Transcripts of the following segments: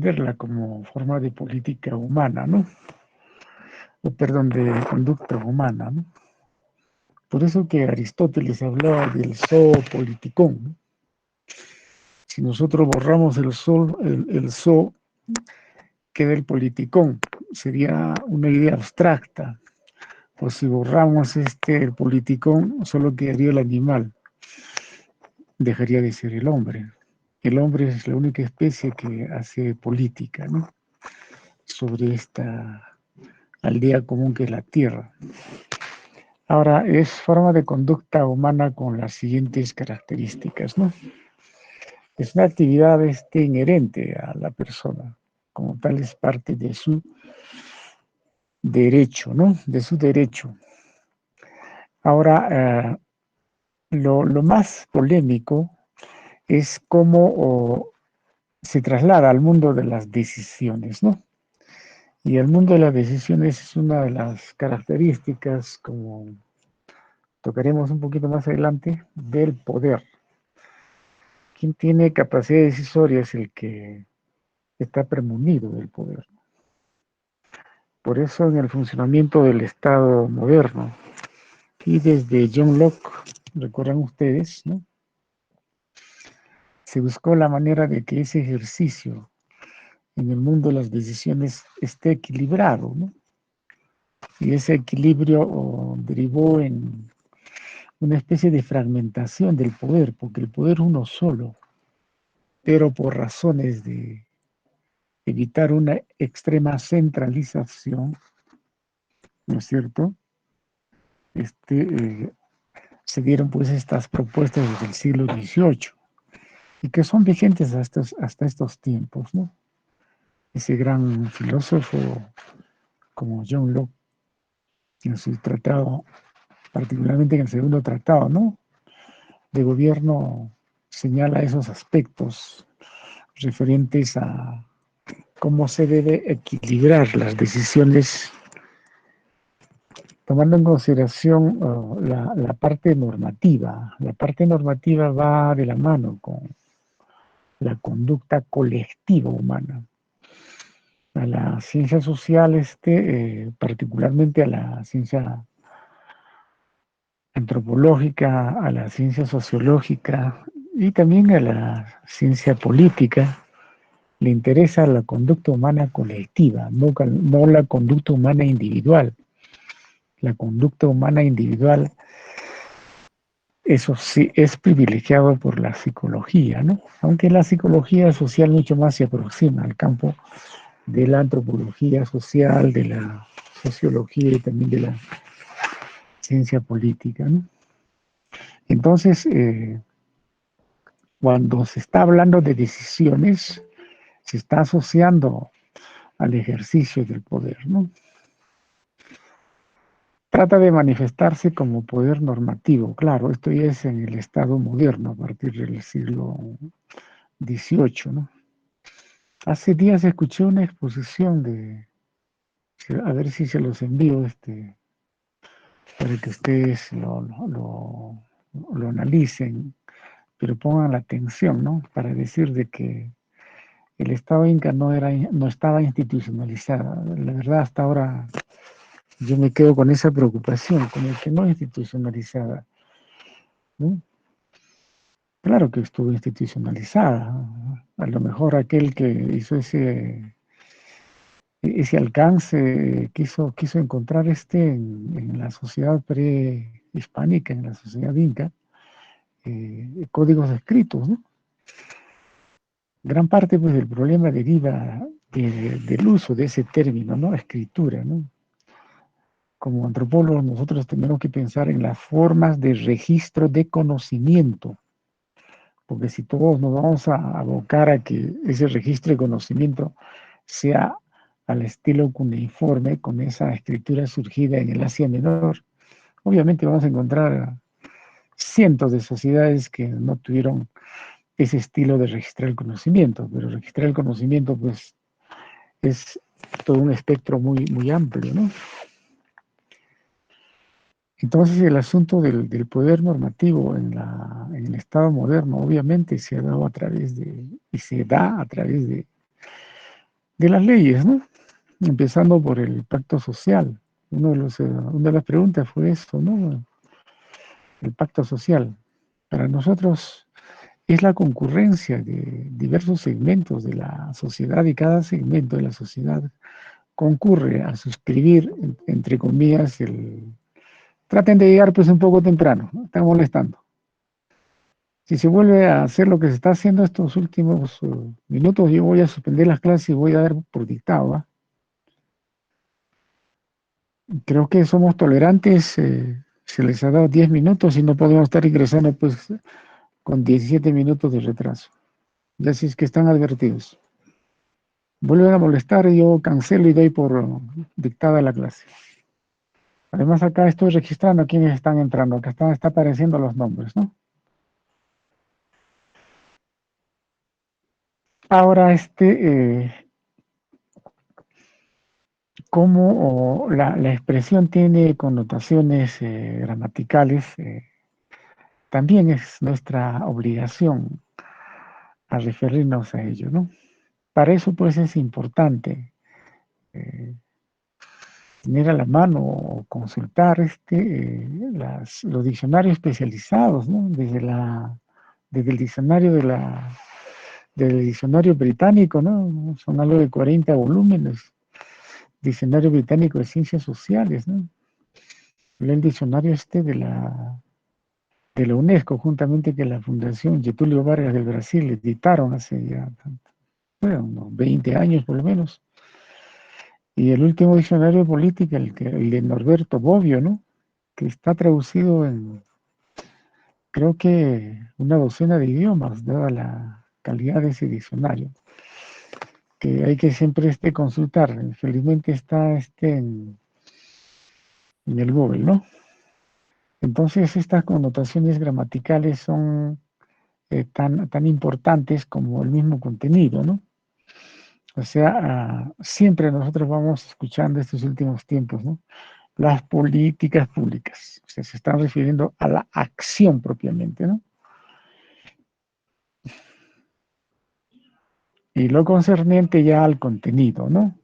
entenderla como forma de política humana, ¿no? O, perdón, de conducta humana, ¿no? Por eso que Aristóteles hablaba del zoopoliticón, ¿no? Si nosotros borramos el zoo, queda el politicón. Sería una idea abstracta. O si borramos el politicón, solo quedaría el animal. Dejaría de ser el hombre. El hombre es la única especie que hace política, ¿no? Sobre esta aldea común que es la Tierra. Ahora, es forma de conducta humana con las siguientes características, ¿no? Es una actividad inherente a la persona, como tal es parte de su derecho, ¿no? De su derecho. Ahora, lo más polémico es cómo se traslada al mundo de las decisiones, ¿no? Y el mundo de las decisiones es una de las características, como tocaremos un poquito más adelante, del poder. Quien tiene capacidad decisoria es el que está premunido del poder. Por eso en el funcionamiento del Estado moderno, y desde John Locke, recuerdan ustedes, ¿no? Se buscó la manera de que ese ejercicio en el mundo de las decisiones esté equilibrado, ¿no? Y ese equilibrio derivó en una especie de fragmentación del poder, porque el poder es uno solo, pero por razones de evitar una extrema centralización, ¿no es cierto? Eh, se dieron pues estas propuestas desde el siglo XVIII y que son vigentes hasta estos tiempos, ¿no? Ese gran filósofo como John Locke, en su tratado, particularmente en el segundo tratado, ¿no? De gobierno, señala esos aspectos referentes a cómo se debe equilibrar las decisiones, tomando en consideración la parte normativa. La parte normativa va de la mano con la conducta colectiva humana. A la ciencia social, particularmente a la ciencia antropológica, a la ciencia sociológica y también a la ciencia política, le interesa la conducta humana colectiva, no la conducta humana individual. La conducta humana individual, eso sí, es privilegiado por la psicología, ¿no? Aunque la psicología social mucho más se aproxima al campo de la antropología social, de la sociología y también de la ciencia política, ¿no? Entonces, cuando se está hablando de decisiones, se está asociando al ejercicio del poder, ¿no? Trata de manifestarse como poder normativo. Claro, esto ya es en el Estado moderno, a partir del siglo XVIII, ¿no? Hace días escuché una exposición a ver si se los envío, para que ustedes lo analicen, pero pongan la atención, ¿no? Para decir de que el Estado Inca no estaba institucionalizado. La verdad, hasta ahora yo me quedo con esa preocupación, con el que no institucionalizada, ¿no? Claro que estuvo institucionalizada. A lo mejor aquel que hizo ese alcance quiso encontrar en la sociedad prehispánica, en la sociedad inca, códigos escritos, ¿no? Gran parte pues, del problema deriva del uso de ese término, ¿no? Escritura, ¿no? Como antropólogos nosotros tenemos que pensar en las formas de registro de conocimiento, porque si todos nos vamos a abocar a que ese registro de conocimiento sea al estilo cuneiforme, con esa escritura surgida en el Asia Menor, obviamente vamos a encontrar cientos de sociedades que no tuvieron ese estilo de registrar el conocimiento, pero registrar el conocimiento pues es todo un espectro muy amplio, ¿no? Entonces el asunto del poder normativo en el Estado moderno obviamente se ha dado a través y se da a través de las leyes, ¿no? Empezando por el pacto social. Una de las preguntas fue eso, ¿no? El pacto social. Para nosotros es la concurrencia de diversos segmentos de la sociedad y cada segmento de la sociedad concurre a suscribir, entre comillas, el... Traten de llegar pues un poco temprano, ¿no? Están molestando. Si se vuelve a hacer lo que se está haciendo estos últimos minutos, yo voy a suspender las clases y voy a dar por dictado, ¿va? Creo que somos tolerantes, se les ha dado 10 minutos y no podemos estar ingresando pues con 17 minutos de retraso. Ya si es que están advertidos. Vuelven a molestar y yo cancelo y doy por dictada la clase. Además acá estoy registrando a quienes están entrando, acá está apareciendo los nombres, ¿no? Ahora, cómo la expresión tiene connotaciones gramaticales, también es nuestra obligación a referirnos a ello, ¿no? Para eso, pues, es importante eh, tener a la mano o consultar los diccionarios especializados, ¿no? Desde el diccionario del diccionario británico, ¿no? Son algo de 40 volúmenes. Diccionario británico de ciencias sociales, ¿no? El diccionario de la UNESCO, juntamente que la Fundación Getúlio Vargas del Brasil editaron hace ya bueno, unos 20 años por lo menos. Y el último diccionario de política, el de Norberto Bobbio, ¿no? Que está traducido en, creo que una docena de idiomas, dada la calidad de ese diccionario, que hay que siempre consultar. Felizmente está en el Google, ¿no? Entonces, estas connotaciones gramaticales son tan importantes como el mismo contenido, ¿no? O sea, siempre nosotros vamos escuchando estos últimos tiempos, ¿no? Las políticas públicas, o sea, se están refiriendo a la acción propiamente, ¿no? Y lo concerniente ya al contenido, ¿no?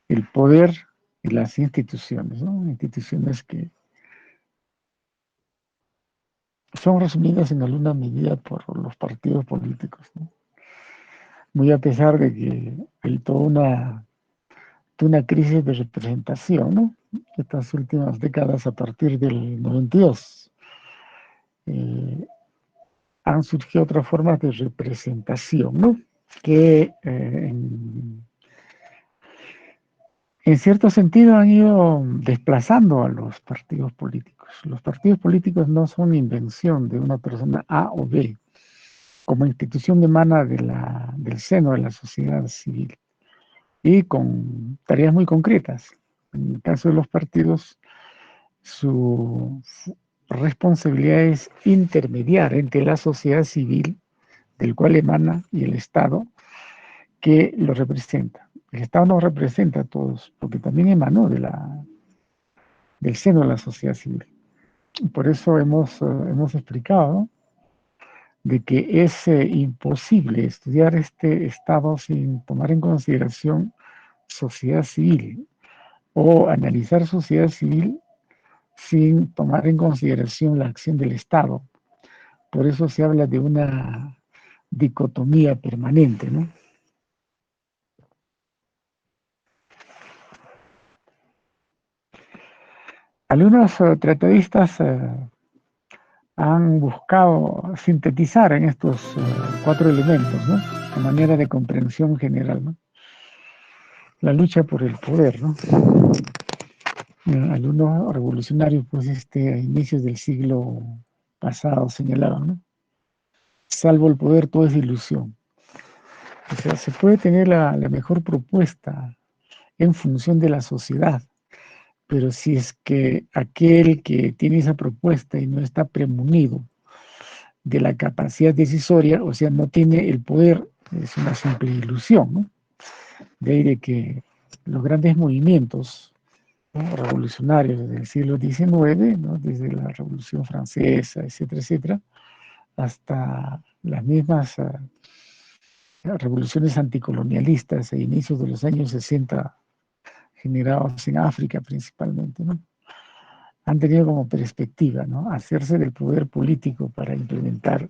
El poder y las instituciones, ¿no? Instituciones que son resumidas en alguna medida por los partidos políticos, ¿no? Muy a pesar de que hay toda una crisis de representación, ¿no? Estas últimas décadas, a partir del 92, eh, han surgido otras formas de representación, ¿no? Que en cierto sentido han ido desplazando a los partidos políticos. Los partidos políticos no son invención de una persona A o B, como institución emana del seno de la sociedad civil y con tareas muy concretas. En el caso de los partidos, su responsabilidad es intermediar entre la sociedad civil, del cual emana, y el Estado, que lo representa. El Estado no representa a todos, porque también emanó del seno de la sociedad civil. Por eso hemos explicado, ¿no? De que es imposible estudiar este Estado sin tomar en consideración sociedad civil o analizar sociedad civil sin tomar en consideración la acción del Estado. Por eso se habla de una dicotomía permanente, ¿no? Algunos tratadistas han buscado sintetizar en estos 4 elementos, ¿no? A manera de comprensión general, ¿no? La lucha por el poder, ¿no? Algunos revolucionarios, pues, a inicios del siglo pasado señalaban, ¿no? Salvo el poder, todo es ilusión. O sea, se puede tener la mejor propuesta en función de la sociedad, pero si es que aquel que tiene esa propuesta y no está premunido de la capacidad decisoria, o sea, no tiene el poder, es una simple ilusión, ¿no? De ahí de que los grandes movimientos, ¿no?, revolucionarios desde el siglo XIX, ¿no?, desde la Revolución Francesa, etcétera, etcétera, hasta las mismas revoluciones anticolonialistas e inicios de los años 60 generados en África principalmente, ¿no? Han tenido como perspectiva, ¿no?, hacerse del poder político para implementar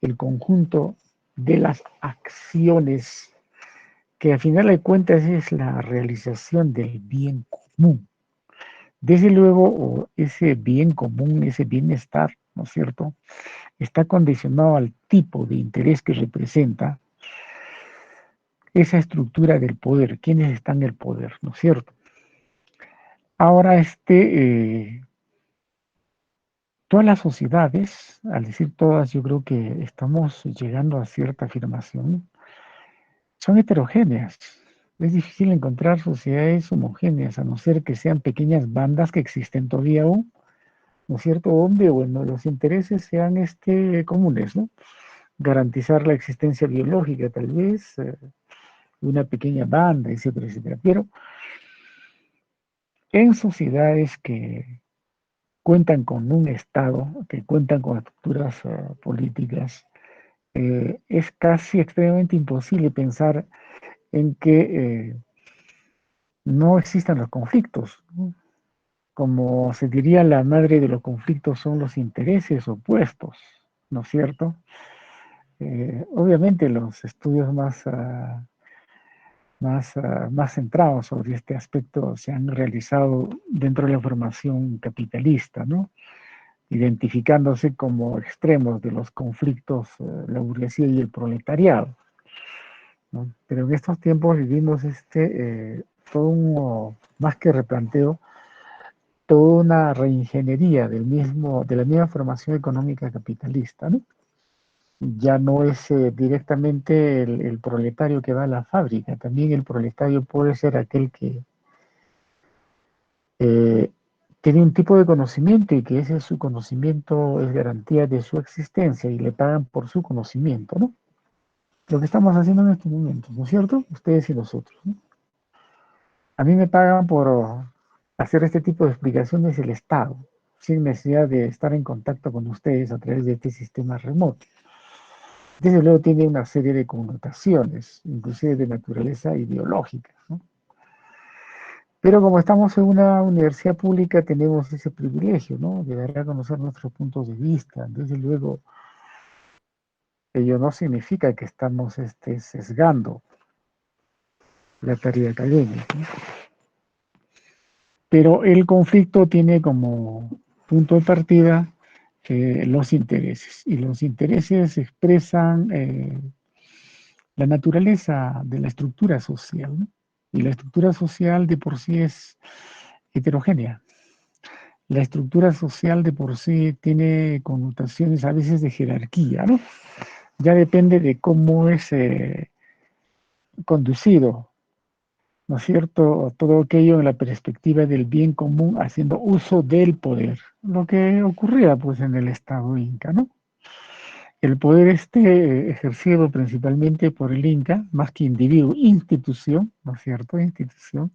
el conjunto de las acciones que al final de cuentas es la realización del bien común. Desde luego, ese bien común, ese bienestar, ¿no es cierto?, está condicionado al tipo de interés que representa esa estructura del poder, quiénes están en el poder, ¿no es cierto? Ahora, todas las sociedades, al decir todas, yo creo que estamos llegando a cierta afirmación, son heterogéneas. Es difícil encontrar sociedades homogéneas, a no ser que sean pequeñas bandas que existen todavía aún, ¿no es cierto? Donde, bueno, los intereses sean comunes, ¿no? Garantizar la existencia biológica, tal vez, una pequeña banda, etcétera, etcétera. Pero en sociedades que cuentan con un Estado, que cuentan con estructuras políticas, es casi extremadamente imposible pensar en que no existan los conflictos, ¿no? Como se diría, la madre de los conflictos son los intereses opuestos, ¿no es cierto? Obviamente los estudios más centrados sobre este aspecto se han realizado dentro de la formación capitalista, ¿no?, identificándose como extremos de los conflictos, la burguesía y el proletariado, ¿no? Pero en estos tiempos vivimos todo más que replanteo, toda una reingeniería de la misma formación económica capitalista, ¿no? Ya no es directamente el proletario que va a la fábrica, también el proletario puede ser aquel que eh, tiene un tipo de conocimiento y que ese su conocimiento es garantía de su existencia y le pagan por su conocimiento, ¿no? Lo que estamos haciendo en estos momentos, ¿no es cierto? Ustedes y nosotros, ¿no? A mí me pagan por hacer este tipo de explicaciones el Estado, sin necesidad de estar en contacto con ustedes a través de este sistema remoto. Desde luego tiene una serie de connotaciones, inclusive de naturaleza ideológica, ¿no? Pero como estamos en una universidad pública, tenemos ese privilegio, ¿no?, de dar a conocer nuestros puntos de vista. Desde luego, ello no significa que estamos sesgando la tarea académica, ¿no? Pero el conflicto tiene como punto de partida los intereses, y los intereses expresan la naturaleza de la estructura social, ¿no? Y la estructura social de por sí es heterogénea. La estructura social de por sí tiene connotaciones a veces de jerarquía, ¿no? Ya depende de cómo es conducido, ¿no es cierto?, todo aquello en la perspectiva del bien común, haciendo uso del poder, lo que ocurría pues en el Estado Inca, ¿no? El poder ejercido principalmente por el Inca, más que individuo, institución, ¿no es cierto?, institución,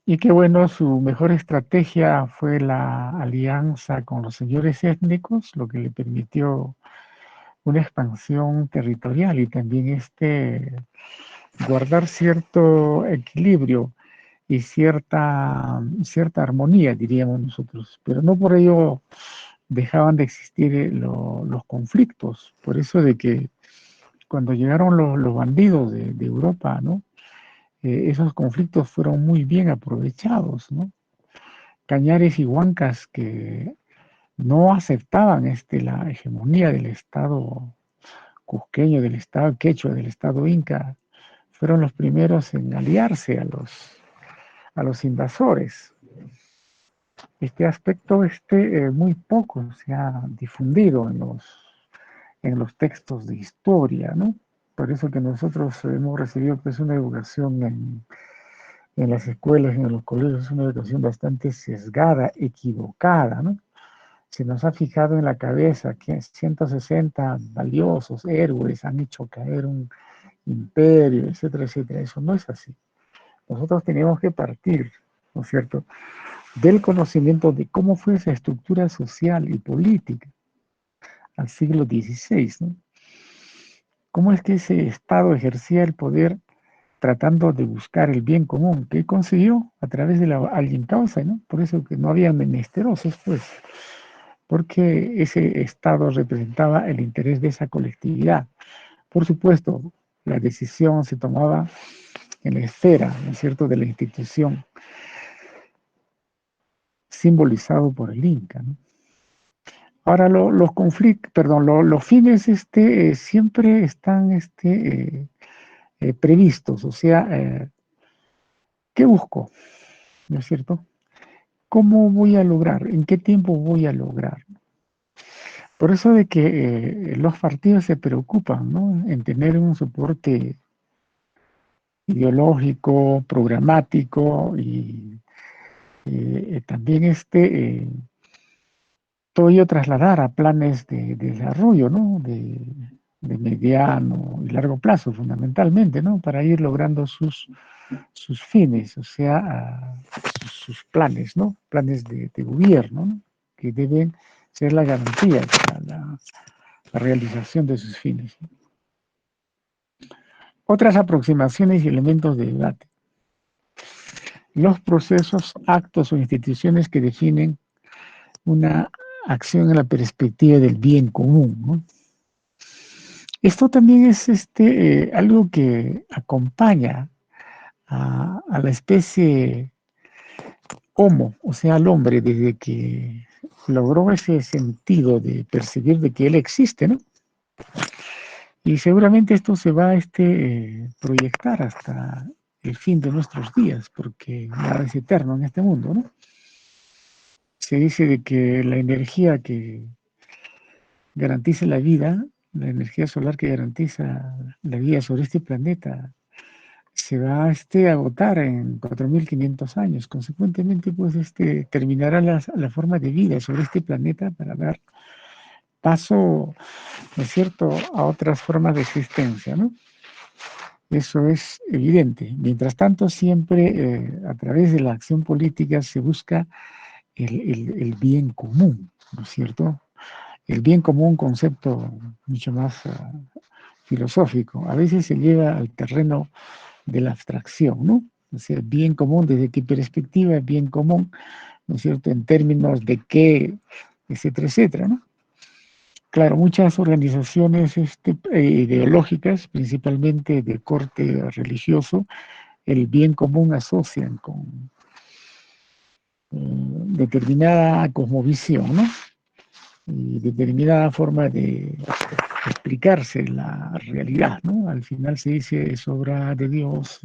y que bueno, su mejor estrategia fue la alianza con los señores étnicos, lo que le permitió una expansión territorial y también guardar cierto equilibrio y cierta armonía, diríamos nosotros, pero no por ello dejaban de existir los conflictos. Por eso de que cuando llegaron los bandidos de Europa, ¿no?, esos conflictos fueron muy bien aprovechados, ¿no? Cañares y huancas que no aceptaban la hegemonía del Estado cusqueño, del Estado quechua, del Estado inca, fueron los primeros en aliarse a los invasores. Este aspecto muy poco se ha difundido en los textos de historia, ¿no? Por eso que nosotros hemos recibido pues una educación en las escuelas, en los colegios, una educación bastante sesgada, equivocada, ¿no? Se nos ha fijado en la cabeza que 160 valiosos héroes han hecho caer un imperio, etcétera, etcétera. Eso no es así. Nosotros tenemos que partir, ¿no es cierto?, del conocimiento de cómo fue esa estructura social y política al siglo XVI, ¿no? cómo es que ese Estado ejercía el poder tratando de buscar el bien común, que consiguió a través de la alguien causa, ¿no? Por eso que no había menesterosos, pues, porque ese Estado representaba el interés de esa colectividad. Por supuesto, la decisión se tomaba en la esfera, ¿no es cierto?, de la institución, simbolizado por el Inca, ¿no? Ahora, los conflictos, perdón, los fines siempre están previstos, o sea, ¿qué busco? ¿No es cierto? ¿Cómo voy a lograr? ¿En qué tiempo voy a lograr? Por eso de que los partidos se preocupan, ¿no?, en tener un soporte ideológico, programático y también todo ello trasladar a planes de desarrollo, ¿no?, de mediano y largo plazo, fundamentalmente, ¿no?, para ir logrando sus fines, o sea, sus planes, ¿no?, planes de gobierno, ¿no?, que deben ser la garantía para la realización de sus fines. Otras aproximaciones y elementos de debate. Los procesos, actos o instituciones que definen una acción en la perspectiva del bien común, ¿no? Esto también es algo que acompaña a la especie Homo, o sea, al hombre, desde que logró ese sentido de percibir de que él existe, ¿no? Y seguramente esto se va a proyectar hasta el fin de nuestros días, porque nada es eterno en este mundo, ¿no? Se dice de que la energía que garantiza la energía solar que garantiza la vida sobre este planeta, se va a agotar en 4.500 años. Consecuentemente, pues terminará la forma de vida sobre este planeta para dar paso, ¿no es cierto?, a otras formas de existencia, ¿no? Eso es evidente. Mientras tanto, siempre a través de la acción política se busca el bien común, ¿no es cierto? El bien común, concepto mucho más filosófico, a veces se lleva al terreno de la abstracción, ¿no? O sea, bien común, ¿desde qué perspectiva es bien común? ¿No es cierto? En términos de qué, etcétera, etcétera, ¿no? Claro, muchas organizaciones ideológicas, principalmente de corte religioso, el bien común asocian con determinada cosmovisión, ¿no?, y determinada forma de explicarse la realidad, ¿no? Al final se dice es obra de Dios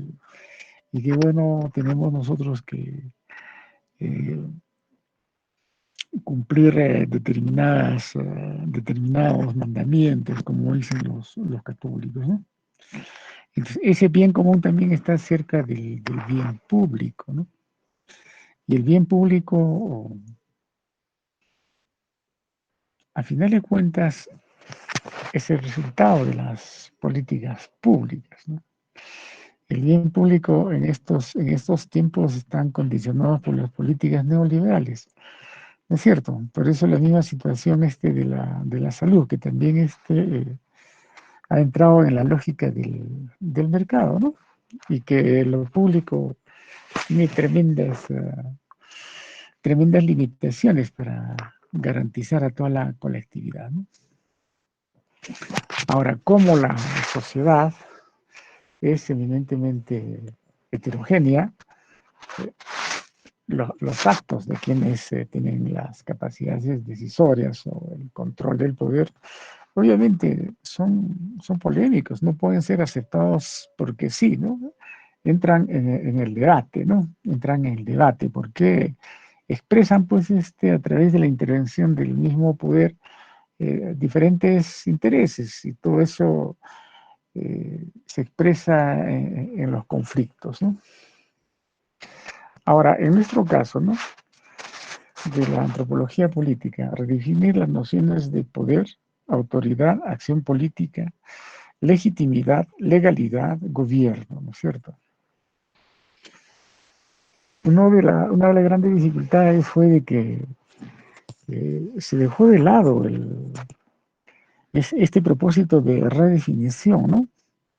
y que bueno, tenemos nosotros que eh, cumplir determinados mandamientos, como dicen los católicos, ¿no? Entonces, ese bien común también está cerca del bien público, ¿no? Y el bien público, a final de cuentas, es el resultado de las políticas públicas, ¿no? El bien público en estos tiempos están condicionados por las políticas neoliberales, ¿no es cierto? Por eso la misma situación de la salud, que también ha entrado en la lógica del mercado, ¿no? Y que lo público tiene tremendas limitaciones para garantizar a toda la colectividad, ¿no? Ahora, como la sociedad es eminentemente heterogénea, los actos de quienes tienen las capacidades decisorias o el control del poder, obviamente son polémicos, no pueden ser aceptados porque sí, ¿no? Entran en el debate, ¿no? Entran en el debate porque expresan, pues, a través de la intervención del mismo poder diferentes intereses y todo eso se expresa en los conflictos, ¿no? Ahora, en nuestro caso, ¿no?, de la antropología política, redefinir las nociones de poder, autoridad, acción política, legitimidad, legalidad, gobierno, ¿no es cierto? Una de las grandes dificultades fue de que se dejó de lado Es este propósito de redefinición, ¿no?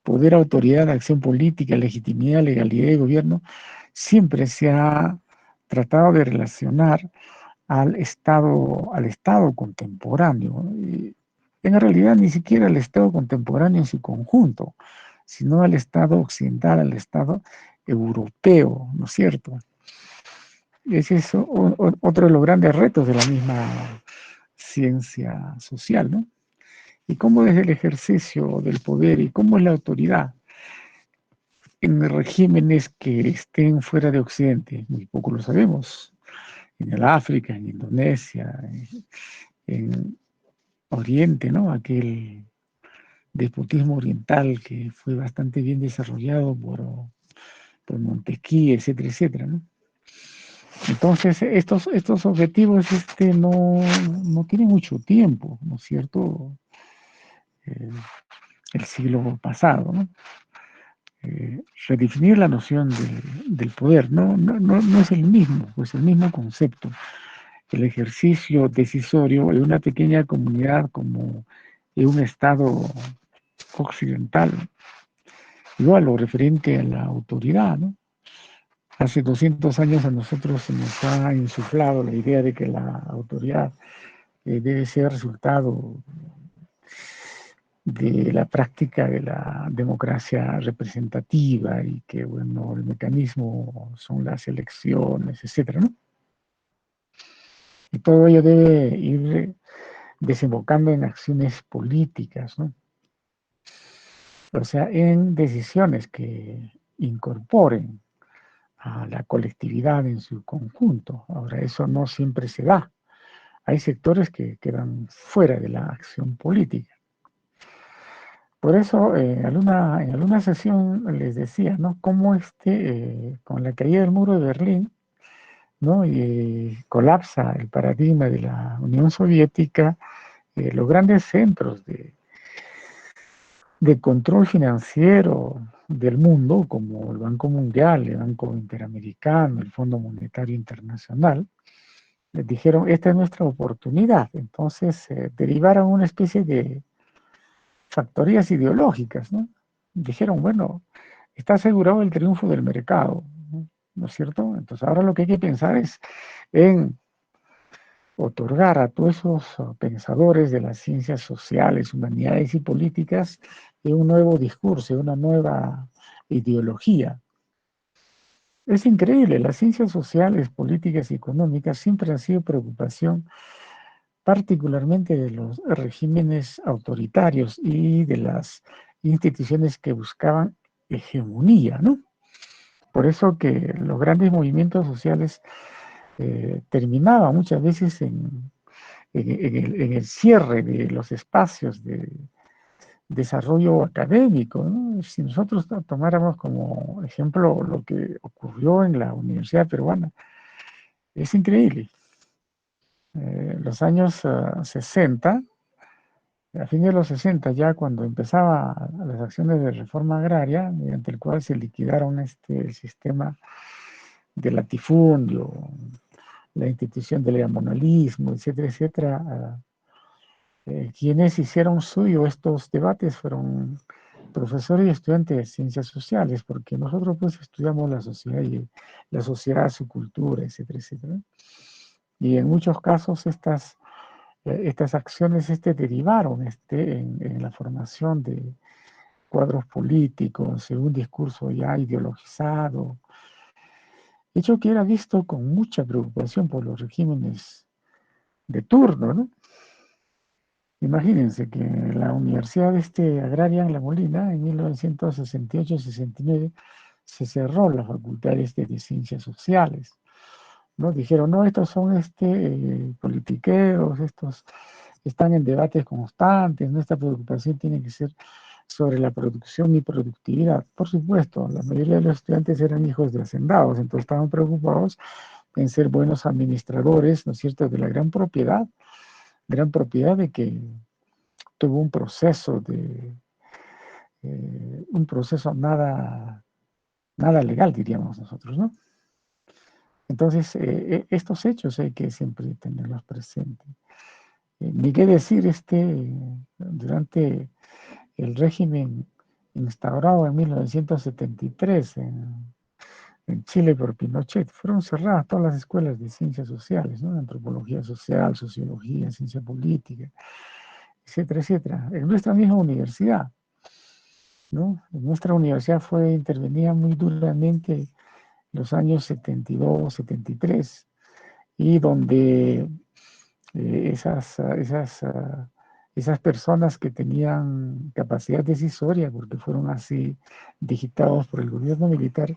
Poder, autoridad, acción política, legitimidad, legalidad de gobierno, siempre se ha tratado de relacionar al Estado contemporáneo. Y en realidad ni siquiera al Estado contemporáneo en su conjunto, sino al Estado occidental, al Estado europeo, ¿no es cierto? Ese es otro de los grandes retos de la misma ciencia social, ¿no? Y cómo desde el ejercicio del poder y cómo es la autoridad en regímenes que estén fuera de Occidente, muy poco lo sabemos, en el África, en Indonesia, en Oriente, ¿no? Aquel despotismo oriental que fue bastante bien desarrollado por Montesquieu, etcétera, etcétera, ¿no? Entonces, estos objetivos no tienen mucho tiempo, ¿no es cierto? Eh, el siglo pasado, ¿no? Redefinir la noción del poder no es el mismo, pues el mismo concepto. El ejercicio decisorio en una pequeña comunidad como en un estado occidental, igual lo referente a la autoridad, ¿no? Hace 200 años a nosotros se nos ha insuflado la idea de que la autoridad debe ser resultado de la práctica de la democracia representativa y que, bueno, el mecanismo son las elecciones, etcétera, ¿no? Y todo ello debe ir desembocando en acciones políticas, ¿no? O sea, en decisiones que incorporen a la colectividad en su conjunto. Ahora, eso no siempre se da. Hay sectores que quedan fuera de la acción política. Por eso, en alguna sesión les decía, ¿no? Cómo con la caída del muro de Berlín, ¿no? Y colapsa el paradigma de la Unión Soviética, los grandes centros de control financiero del mundo, como el Banco Mundial, el Banco Interamericano, el Fondo Monetario Internacional, les dijeron, esta es nuestra oportunidad. Entonces, derivaron una especie de factorías ideológicas, ¿no? Dijeron, bueno, está asegurado el triunfo del mercado, ¿no es cierto? Entonces, ahora lo que hay que pensar es en otorgar a todos esos pensadores de las ciencias sociales, humanidades y políticas un nuevo discurso, una nueva ideología. Es increíble, las ciencias sociales, políticas y económicas siempre han sido preocupación particularmente de los regímenes autoritarios y de las instituciones que buscaban hegemonía, ¿no? Por eso que los grandes movimientos sociales terminaban muchas veces en el cierre de los espacios de desarrollo académico, ¿no? Si nosotros tomáramos como ejemplo lo que ocurrió en la Universidad Peruana, es increíble. Los años 60, a fines de los 60, ya cuando empezaba las acciones de reforma agraria, mediante el cual se liquidaron el sistema de latifundio, la institución del monalismo, etcétera, etcétera, quienes hicieron suyo estos debates fueron profesores y estudiantes de ciencias sociales, porque nosotros pues estudiamos la sociedad, su cultura, etcétera, etcétera. Y en muchos casos estas acciones derivaron en la formación de cuadros políticos, en un discurso ya ideologizado, hecho que era visto con mucha preocupación por los regímenes de turno, ¿no? Imagínense que la Universidad Agraria en La Molina, en 1968-69, se cerró las facultades de ciencias sociales, ¿no? Dijeron, no, estos son politiqueros, estos están en debates constantes, nuestra preocupación tiene que ser sobre la producción y productividad. Por supuesto, la mayoría de los estudiantes eran hijos de hacendados, entonces estaban preocupados en ser buenos administradores, ¿no es cierto?, de la gran propiedad de que tuvo un proceso nada legal, diríamos nosotros, ¿no? Entonces, estos hechos hay que siempre tenerlos presentes. Ni qué decir, durante el régimen instaurado en 1973 en Chile por Pinochet, fueron cerradas todas las escuelas de ciencias sociales, ¿no? Antropología social, sociología, ciencia política, etcétera, etcétera. En nuestra misma universidad, ¿no? En nuestra universidad fue intervenida muy duramente en los años 72, 73, y donde esas personas que tenían capacidad decisoria, porque fueron así digitados por el gobierno militar,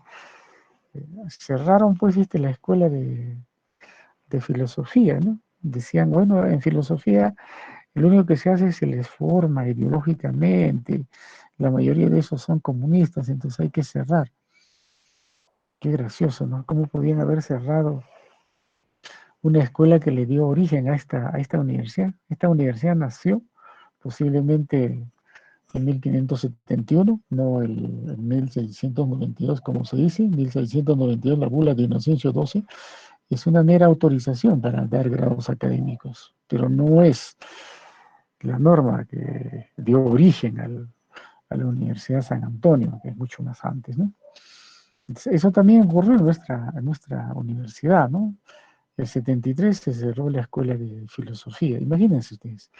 cerraron pues la escuela de filosofía, ¿no? Decían, bueno, en filosofía lo único que se hace es se les forma ideológicamente, la mayoría de esos son comunistas, entonces hay que cerrar. Qué gracioso, ¿no? ¿Cómo podían haber cerrado una escuela que le dio origen a esta universidad? Esta universidad nació posiblemente en 1571, no en 1692, como se dice, 1692, la bula de Inocencio XII, es una mera autorización para dar grados académicos, pero no es la norma que dio origen a la Universidad de San Antonio, que es mucho más antes, ¿no? Eso también ocurrió en nuestra universidad, ¿no? En el 73 se cerró la escuela de filosofía. Imagínense ustedes,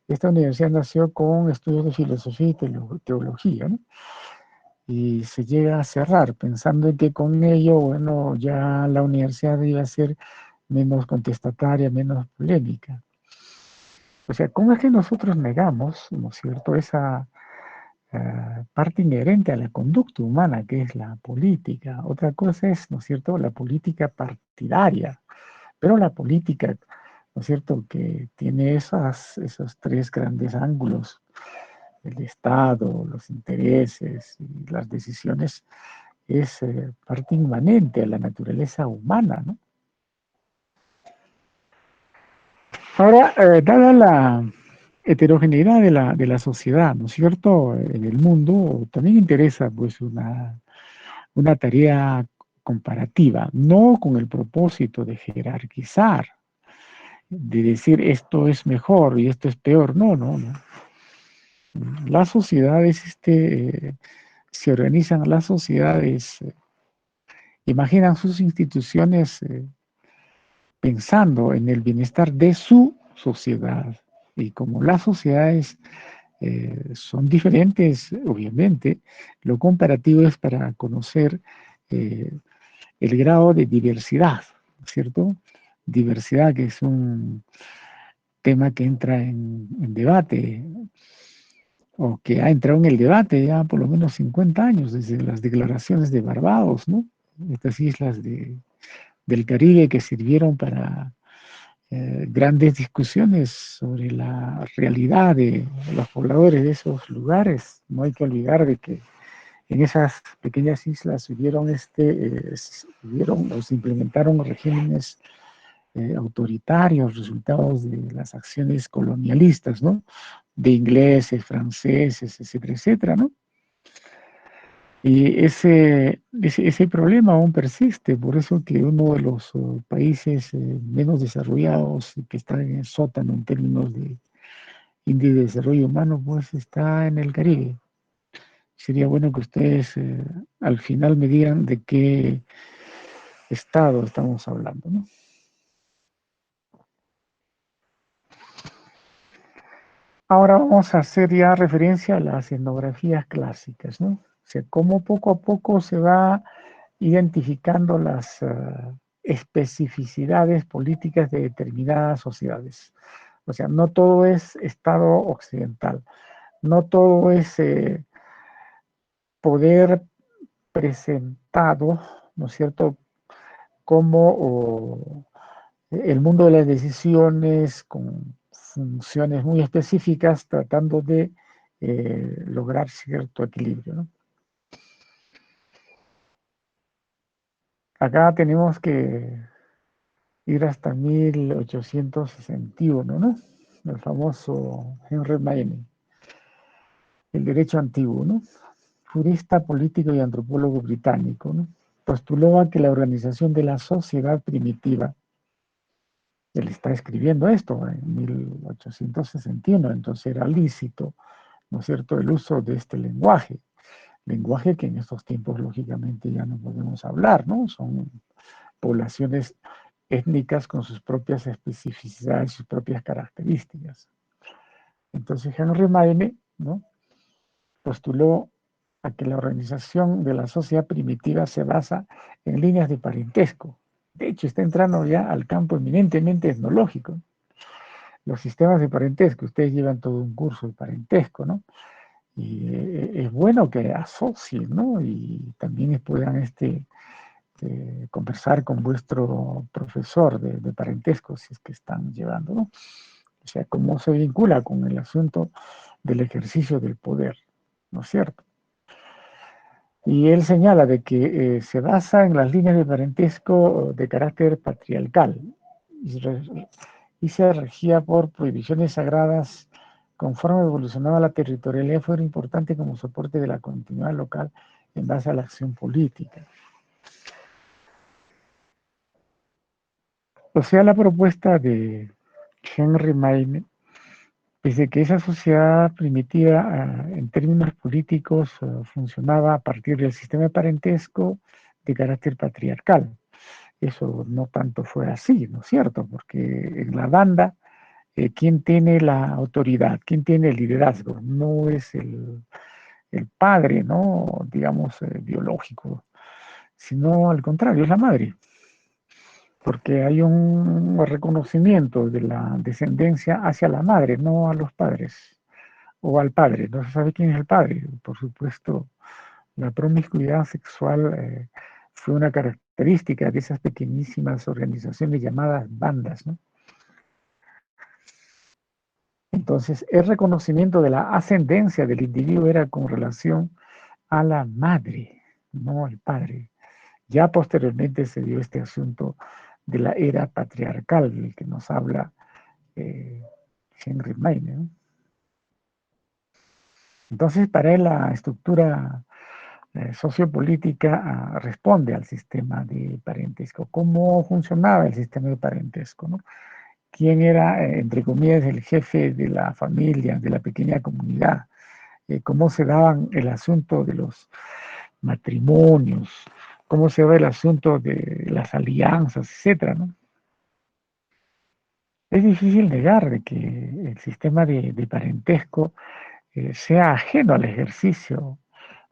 esta universidad nació con estudios de filosofía y teología, ¿no? Y se llega a cerrar pensando en que con ello, bueno, ya la universidad iba a ser menos contestataria, menos polémica. O sea, ¿cómo es que nosotros negamos, ¿no es cierto?, esa parte inherente a la conducta humana, que es la política? Otra cosa es, ¿no es cierto?, la política partidaria, pero la política, ¿no es cierto?, que tiene esos tres grandes ángulos: el Estado, los intereses y las decisiones, es parte inmanente a la naturaleza humana, ¿no? Ahora, dada la heterogeneidad de la sociedad, ¿no es cierto?, en el mundo, también interesa pues una tarea comparativa, no con el propósito de jerarquizar, de decir esto es mejor y esto es peor, no, no, no. Las sociedades se organizan, las sociedades imaginan sus instituciones pensando en el bienestar de su sociedad. Y como las sociedades son diferentes, obviamente, lo comparativo es para conocer eh, el grado de diversidad, ¿cierto? Diversidad, que es un tema que entra en debate, o que ha entrado en el debate ya por lo menos 50 años, desde las declaraciones de Barbados, ¿no? Estas islas del Caribe que sirvieron para grandes discusiones sobre la realidad de los pobladores de esos lugares. No hay que olvidar de que en esas pequeñas islas hubieron o se implementaron regímenes autoritarios, resultados de las acciones colonialistas, ¿no? De ingleses, franceses, etcétera, etcétera, ¿no? Y ese problema aún persiste, por eso que uno de los países menos desarrollados, que está en el sótano en términos de índice de desarrollo humano, pues está en el Caribe. Sería bueno que ustedes al final me digan de qué estado estamos hablando, ¿no? Ahora vamos a hacer ya referencia a las etnografías clásicas, ¿no? O sea, cómo poco a poco se va identificando las especificidades políticas de determinadas sociedades. O sea, no todo es Estado occidental, no todo es poder presentado, ¿no es cierto?, como el mundo de las decisiones con funciones muy específicas, tratando de lograr cierto equilibrio, ¿no? Acá tenemos que ir hasta 1861, ¿no? El famoso Henry Maine, el derecho antiguo, ¿no? Jurista, político y antropólogo británico, ¿no? Postuló a que la organización de la sociedad primitiva Él está escribiendo esto en 1861, entonces era lícito, ¿no es cierto?, el uso de este lenguaje que en estos tiempos lógicamente ya no podemos hablar, ¿no? Son poblaciones étnicas con sus propias especificidades, sus propias características. Entonces Henry Maine, ¿no?, postuló a que la organización de la sociedad primitiva se basa en líneas de parentesco. De hecho, está entrando ya al campo eminentemente etnológico. Los sistemas de parentesco, ustedes llevan todo un curso de parentesco, ¿no? Y es bueno que asocien, ¿no? Y también puedan conversar con vuestro profesor de parentesco, si es que están llevando, ¿no? O sea, cómo se vincula con el asunto del ejercicio del poder, ¿no es cierto? Y él señala de que se basa en las líneas de parentesco de carácter patriarcal y se regía por prohibiciones sagradas. Conforme evolucionaba la territorialidad, fue importante como soporte de la continuidad local en base a la acción política. O sea, la propuesta de Henry Maine, pese que esa sociedad primitiva, en términos políticos, funcionaba a partir del sistema de parentesco de carácter patriarcal. Eso no tanto fue así, ¿no es cierto? Porque en la banda, ¿quién tiene la autoridad? ¿Quién tiene el liderazgo? No es el padre, ¿no? Digamos, biológico, sino al contrario, es la madre. Porque hay un reconocimiento de la descendencia hacia la madre, no a los padres, o al padre. No se sabe quién es el padre. Por supuesto, la promiscuidad sexual fue una característica de esas pequeñísimas organizaciones llamadas bandas, ¿no? Entonces, el reconocimiento de la ascendencia del individuo era con relación a la madre, no al padre. Ya posteriormente se dio este asunto de la era patriarcal, del que nos habla Henry Maine, ¿no? Entonces, para él la estructura sociopolítica responde al sistema de parentesco. ¿Cómo funcionaba el sistema de parentesco, no? ¿Quién era, entre comillas, el jefe de la familia, de la pequeña comunidad? ¿Cómo se daban el asunto de los matrimonios? ¿Cómo se daba el asunto de las alianzas, etcétera, ¿no? Es difícil negar de que el sistema de parentesco sea ajeno al ejercicio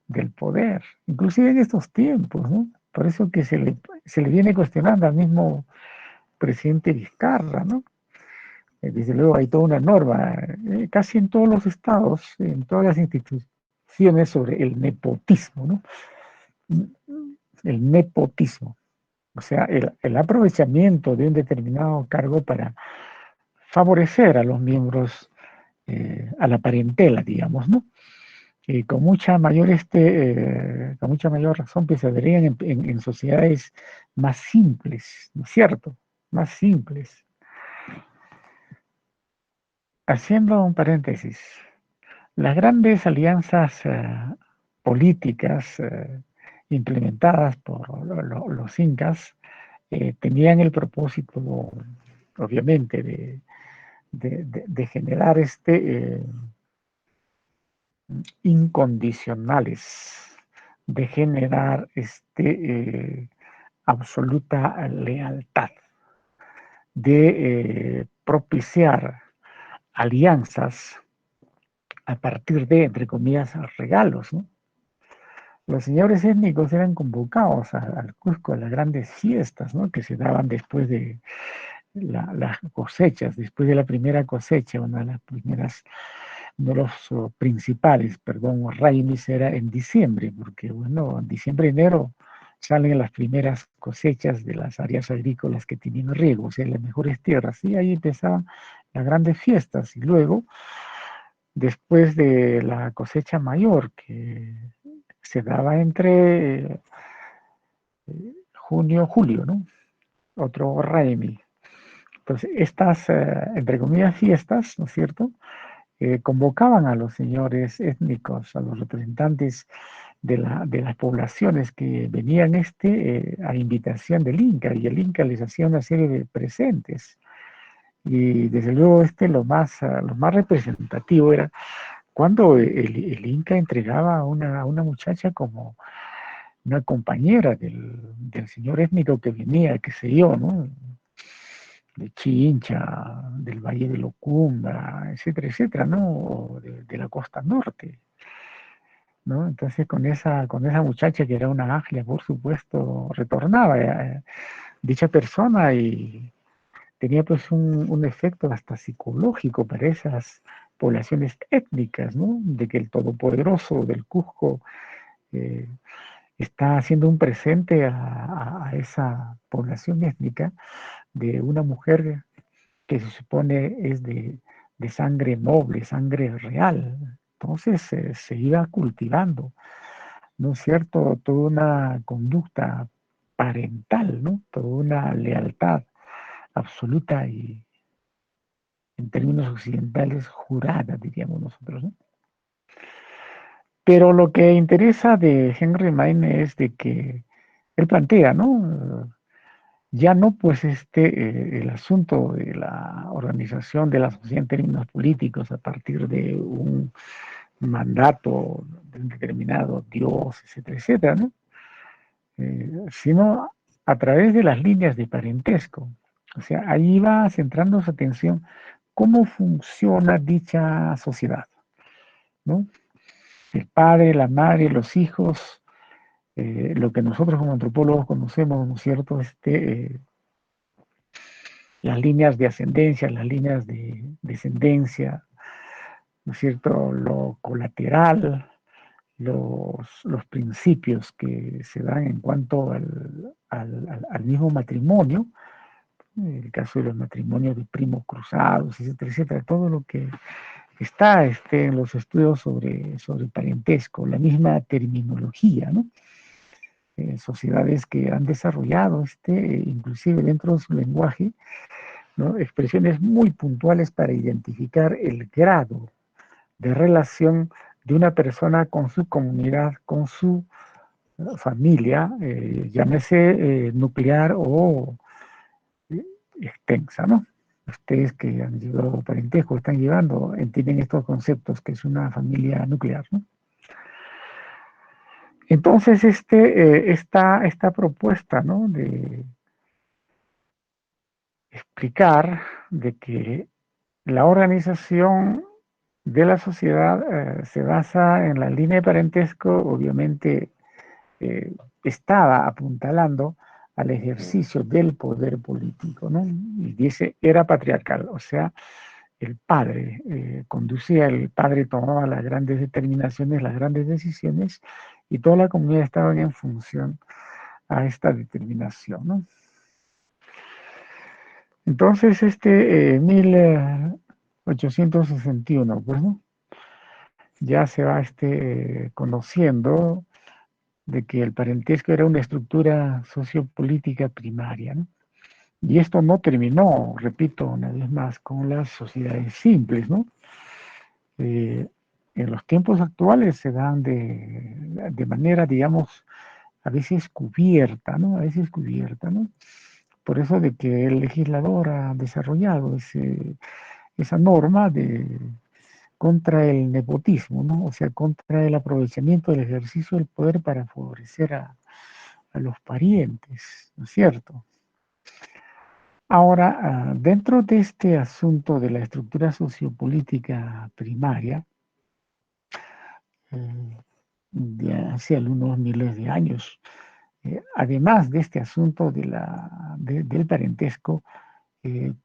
del poder, inclusive en estos tiempos, ¿no? Por eso que se le viene cuestionando al mismo presidente Vizcarra, ¿no? Desde luego hay toda una norma, casi en todos los estados, en todas las instituciones sobre el nepotismo, ¿no? El nepotismo, o sea, el aprovechamiento de un determinado cargo para favorecer a los miembros, a la parentela, digamos, ¿no? Con mucha mayor razón que se verían en sociedades más simples, ¿no es cierto? Más simples. Haciendo un paréntesis, las grandes alianzas políticas implementadas por los incas tenían el propósito, obviamente, de generar incondicionales, de generar absoluta lealtad, de propiciar alianzas a partir de, entre comillas, regalos, ¿no? Los señores étnicos eran convocados al Cusco a las grandes fiestas, ¿no?, que se daban después de las cosechas, después de la primera cosecha, uno de los principales, perdón, raimis era en diciembre, porque bueno, en diciembre, enero salen las primeras cosechas de las áreas agrícolas que tienen riego, o sea, las mejores tierras, y ahí empezaban las grandes fiestas, y luego, después de la cosecha mayor, que se daba entre junio, julio, ¿no? Otro raimi. Entonces, estas, entre comillas, fiestas, ¿no es cierto?, convocaban a los señores étnicos, a los representantes de las poblaciones que venían a invitación del Inca, y el Inca les hacía una serie de presentes. Y desde luego lo más representativo era cuando el Inca entregaba a una muchacha como una compañera del señor étnico que venía, qué sé yo, ¿no? De Chincha, del Valle de Locumba, etcétera, etcétera, ¿no? O de la costa norte, ¿no? Entonces con esa muchacha que era una ángel, por supuesto, retornaba dicha persona y tenía pues un efecto hasta psicológico para esas poblaciones étnicas, ¿no? De que el todopoderoso del Cusco eh, está haciendo un presente a esa población étnica de una mujer que se supone es de sangre noble, sangre real. Entonces se iba cultivando, ¿no es cierto? Toda una conducta parental, ¿no? Toda una lealtad absoluta y en términos occidentales jurada, diríamos nosotros, ¿no? Pero lo que interesa de Henry Maine es de que él plantea, ¿no? Ya no pues el asunto de la organización de la sociedad en términos políticos a partir de un mandato de un determinado Dios, etcétera, etcétera, ¿no? Sino a través de las líneas de parentesco. O sea, ahí va centrando su atención cómo funciona dicha sociedad, ¿no? El padre, la madre, los hijos, lo que nosotros como antropólogos conocemos, ¿no es cierto? Las líneas de ascendencia, las líneas de descendencia, ¿no es cierto? Lo colateral, los principios que se dan en cuanto al mismo matrimonio, el caso de los matrimonios de primos cruzados, etcétera, etcétera, todo lo que está en los estudios sobre parentesco, la misma terminología, ¿no? Sociedades que han desarrollado, inclusive dentro de su lenguaje, ¿no? Expresiones muy puntuales para identificar el grado de relación de una persona con su comunidad, con su familia, llámese nuclear o eh, extensa, ¿no? Ustedes que han llevado parentesco, están llevando, entienden estos conceptos, que es una familia nuclear, ¿no? Entonces, esta propuesta, ¿no? De explicar de que la organización de la sociedad se basa en la línea de parentesco, obviamente eh, estaba apuntalando al ejercicio del poder político, ¿no? Y dice, era patriarcal, o sea, el padre conducía, el padre tomaba las grandes determinaciones, las grandes decisiones, y toda la comunidad estaba en función a esta determinación, ¿no? Entonces, 1861, pues, ¿no? Ya se va conociendo de que el parentesco era una estructura sociopolítica primaria, ¿no? Y esto no terminó, repito una vez más, con las sociedades simples, ¿no? Eh, en los tiempos actuales se dan de manera, digamos, a veces cubierta, ¿no? A veces cubierta, ¿no? Por eso de que el legislador ha desarrollado esa norma contra el nepotismo, ¿no? O sea, contra el aprovechamiento del ejercicio del poder para favorecer a los parientes, ¿no es cierto? Ahora, dentro de este asunto de la estructura sociopolítica primaria, de hace algunos miles de años, además de este asunto del parentesco,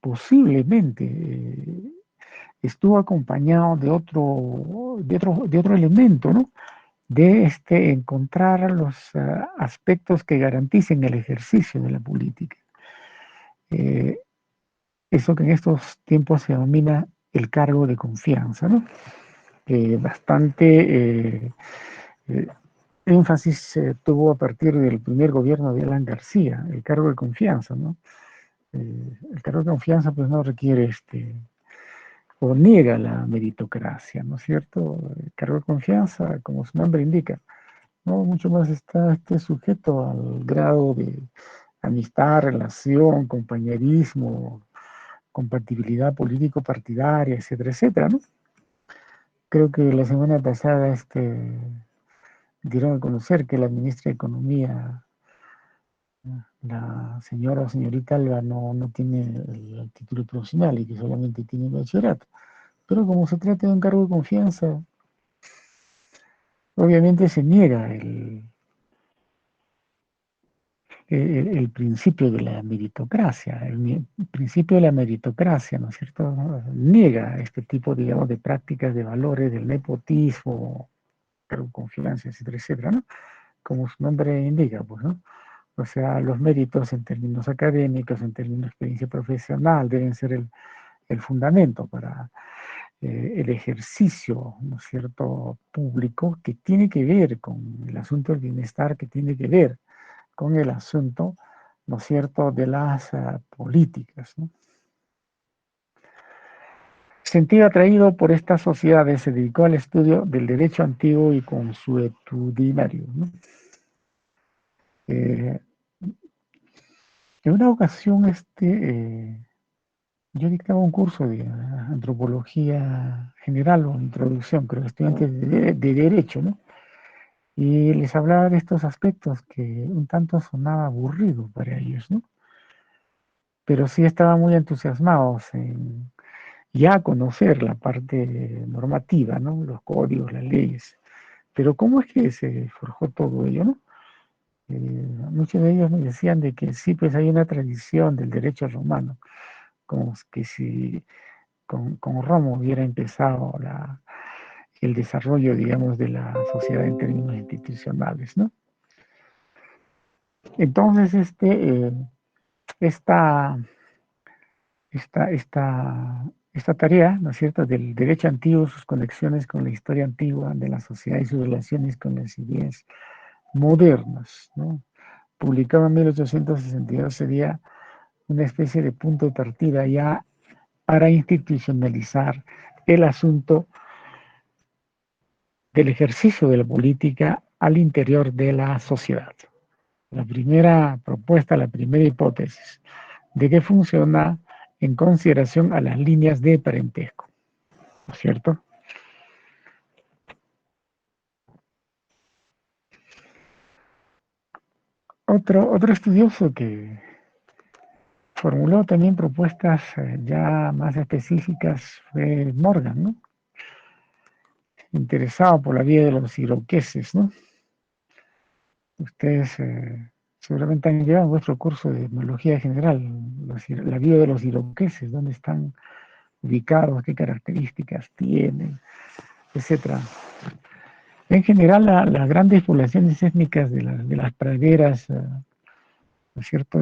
posiblemente estuvo acompañado de otro elemento, ¿no? De encontrar los aspectos que garanticen el ejercicio de la política. Eh, Eso que en estos tiempos se denomina el cargo de confianza, ¿no? Bastante eh, énfasis tuvo a partir del primer gobierno de Alan García, el cargo de confianza, ¿no? El cargo de confianza pues no requiere o niega la meritocracia, ¿no es cierto? El cargo de confianza, como su nombre indica, ¿no? Mucho más está sujeto al grado de amistad, relación, compañerismo, compatibilidad político-partidaria, etcétera, etcétera, ¿no? Creo que la semana pasada dieron a conocer que la ministra de Economía, la señora o señorita Alba, no tiene el título profesional y que solamente tiene el bachillerato. Pero como se trata de un cargo de confianza, obviamente se niega el principio de la meritocracia. El principio de la meritocracia, ¿no es cierto? Niega este tipo, digamos, de prácticas, de valores, del nepotismo, cargo de confianza, etcétera, etcétera, ¿no? Como su nombre indica, pues, ¿no? O sea, los méritos en términos académicos, en términos de experiencia profesional, deben ser el fundamento para el ejercicio, ¿no es cierto?, público, que tiene que ver con el asunto del bienestar, que tiene que ver con el asunto, ¿no es cierto?, de las políticas, ¿no? Sentido atraído por estas sociedades, se dedicó al estudio del derecho antiguo y consuetudinario, ¿no? En una ocasión, yo dictaba un curso de antropología general o introducción, creo, estudiantes de derecho, ¿no? Y les hablaba de estos aspectos que un tanto sonaba aburrido para ellos, ¿no? Pero sí estaban muy entusiasmados en ya conocer la parte normativa, ¿no? Los códigos, las leyes. Pero ¿cómo es que se forjó todo ello, no? Muchos de ellos me decían de que sí, pues hay una tradición del derecho romano, como que si con Roma hubiera empezado el desarrollo, digamos, de la sociedad en términos institucionales, ¿no? Entonces, esta, esta tarea, ¿no es cierto?, del derecho antiguo, sus conexiones con la historia antigua de la sociedad y sus relaciones con las ideas modernas, ¿no? Publicado en 1862, sería una especie de punto de partida ya para institucionalizar el asunto del ejercicio de la política al interior de la sociedad. La primera propuesta, la primera hipótesis de que funciona en consideración a las líneas de parentesco, ¿no es cierto? Otro estudioso que formuló también propuestas ya más específicas fue Morgan, ¿no? Interesado por la vida de los iroqueses, ¿no? Ustedes seguramente han llevado vuestro curso de etnología general, la vida de los iroqueses, dónde están ubicados, qué características tienen, etcétera. En general, las grandes poblaciones étnicas de las praderas, ¿no es cierto?,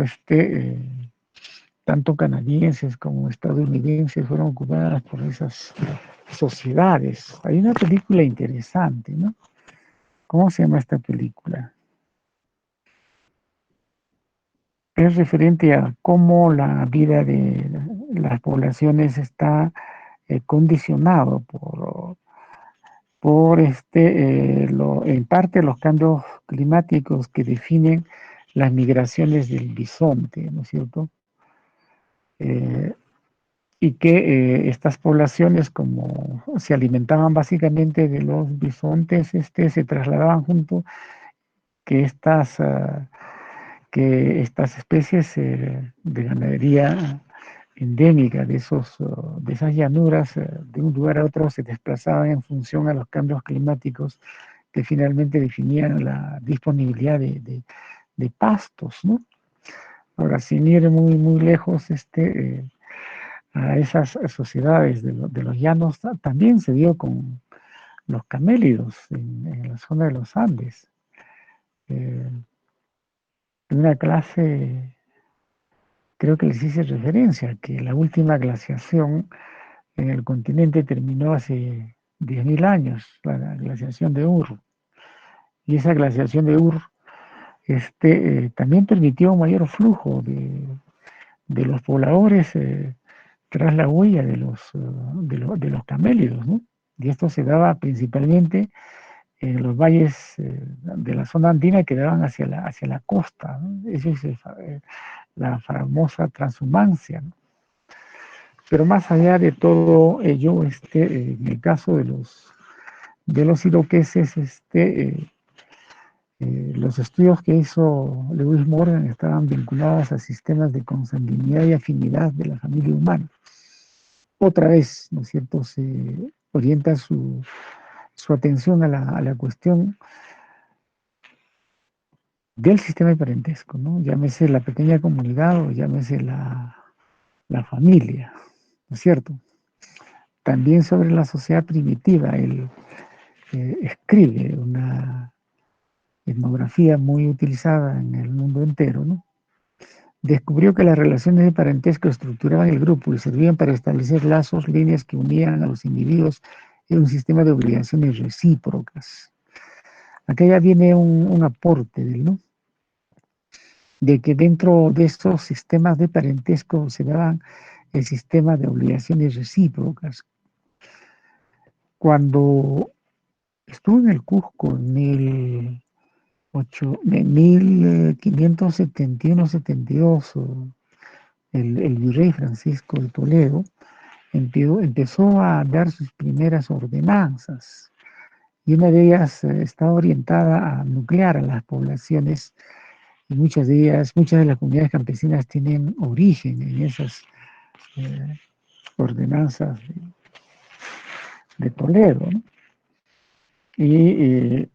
tanto canadienses como estadounidenses fueron ocupadas por esas sociedades. Hay una película interesante, ¿no? ¿Cómo se llama esta película? Es referente a cómo la vida de las poblaciones está condicionado por en parte los cambios climáticos que definen las migraciones del bisonte, ¿no es cierto? Y que estas poblaciones, como se alimentaban básicamente de los bisontes, se trasladaban junto que estas especies de ganadería endémica de esas llanuras, de un lugar a otro, se desplazaban en función a los cambios climáticos que finalmente definían la disponibilidad de pastos, ¿no? Ahora, sin ir muy, muy lejos, a esas sociedades de los llanos también se dio con los camélidos en la zona de los Andes. En una clase creo que les hice referencia que la última glaciación en el continente terminó hace 10.000 años, la glaciación de Ur. Y esa glaciación de Ur también permitió un mayor flujo de los pobladores tras la huella de los camélidos, ¿no? Y esto se daba principalmente en los valles de la zona andina que daban hacia la costa, ¿no? Esa es la famosa transhumancia, ¿no? Pero más allá de todo ello, en el caso de los iroqueses, los estudios que hizo Lewis Morgan estaban vinculados a sistemas de consanguinidad y afinidad de la familia humana. Otra vez, ¿no es cierto?, se orienta su atención a la cuestión del sistema de parentesco, ¿no? Llámese la pequeña comunidad o llámese la familia, ¿no es cierto? También sobre la sociedad primitiva, él escribe una etnografía muy utilizada en el mundo entero, ¿no? Descubrió que las relaciones de parentesco estructuraban el grupo y servían para establecer lazos, líneas que unían a los individuos en un sistema de obligaciones recíprocas. Acá ya viene un aporte de, ¿no?, de que dentro de estos sistemas de parentesco se daban el sistema de obligaciones recíprocas. Cuando estuve en el Cusco en 1571-72, el virrey Francisco de Toledo empezó a dar sus primeras ordenanzas y una de ellas estaba orientada a nuclear a las poblaciones y muchas de las comunidades campesinas tienen origen en esas ordenanzas de Toledo, ¿no? Y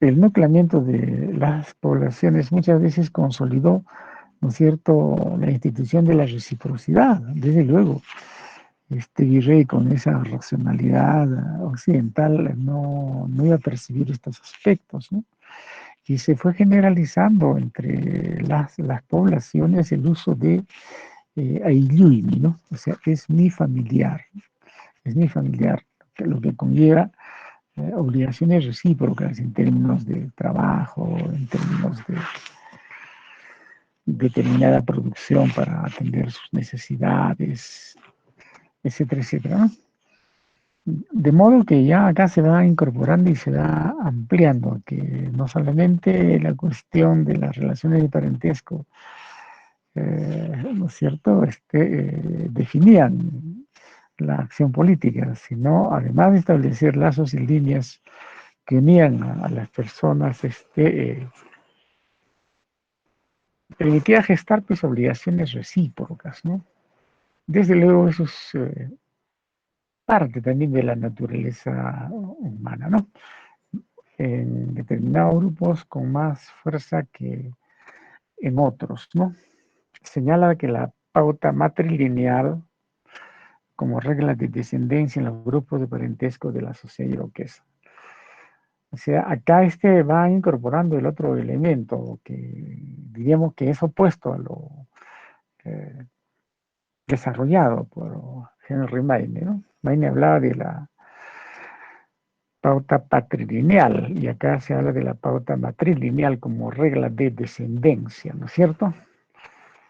el nucleamiento de las poblaciones muchas veces consolidó, ¿no es cierto?, la institución de la reciprocidad. Desde luego, este virrey con esa racionalidad occidental no iba a percibir estos aspectos, ¿no? Y se fue generalizando entre las poblaciones el uso de Ailiuini, ¿no? O sea, es mi familiar, lo que conlleva obligaciones recíprocas en términos de trabajo, en términos de determinada producción para atender sus necesidades, etcétera, etcétera, ¿no? De modo que ya acá se va incorporando y se va ampliando, que no solamente la cuestión de las relaciones de parentesco, ¿no es cierto?, definían la acción política, sino además de establecer lazos y líneas que unían a las personas, permitía gestar pues obligaciones recíprocas, ¿no? Desde luego eso es parte también de la naturaleza humana, ¿no? En determinados grupos con más fuerza que en otros, ¿no? Señala que la pauta matrilineal como regla de descendencia en los grupos de parentesco de la sociedad iroquesa. O sea, acá va incorporando el otro elemento que diríamos que es opuesto a lo desarrollado por Henry Maine, ¿no? Maine hablaba de la pauta patrilineal y acá se habla de la pauta matrilineal como regla de descendencia, ¿no es cierto?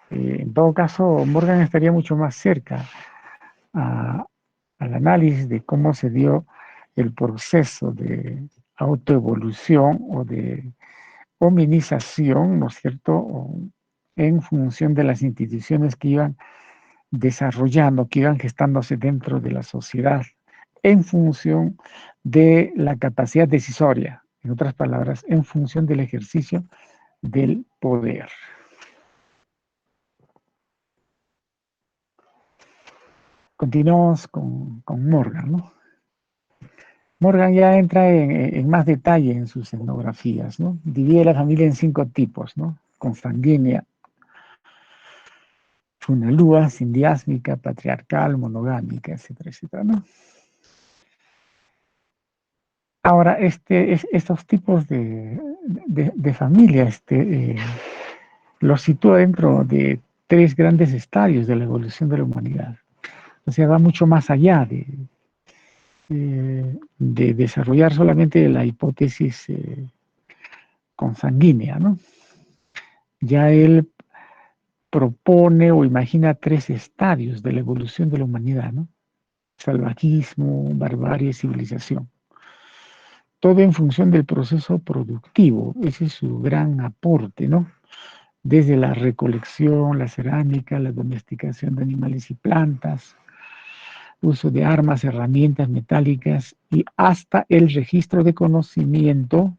En todo caso, Morgan estaría mucho más cerca al análisis de cómo se dio el proceso de autoevolución o de hominización, ¿no es cierto?, en función de las instituciones que iban desarrollando, que iban gestándose dentro de la sociedad, en función de la capacidad decisoria, en otras palabras, en función del ejercicio del poder. Continuamos con Morgan, ¿no? Morgan ya entra en más detalle en sus etnografías, ¿no? Divide la familia en 5 tipos, ¿no? Consanguínea, funalúa, sindiásmica, patriarcal, monogámica, etcétera, etcétera, ¿no? Ahora, estos tipos de familia, los sitúa dentro de 3 grandes estadios de la evolución de la humanidad. O sea, va mucho más allá de desarrollar solamente la hipótesis consanguínea, ¿no? Ya él propone o imagina 3 estadios de la evolución de la humanidad, ¿no? Salvajismo, barbarie, civilización. Todo en función del proceso productivo. Ese es su gran aporte, ¿no? desde la recolección, la cerámica, la domesticación de animales y plantas, uso de armas, herramientas metálicas y hasta el registro de conocimiento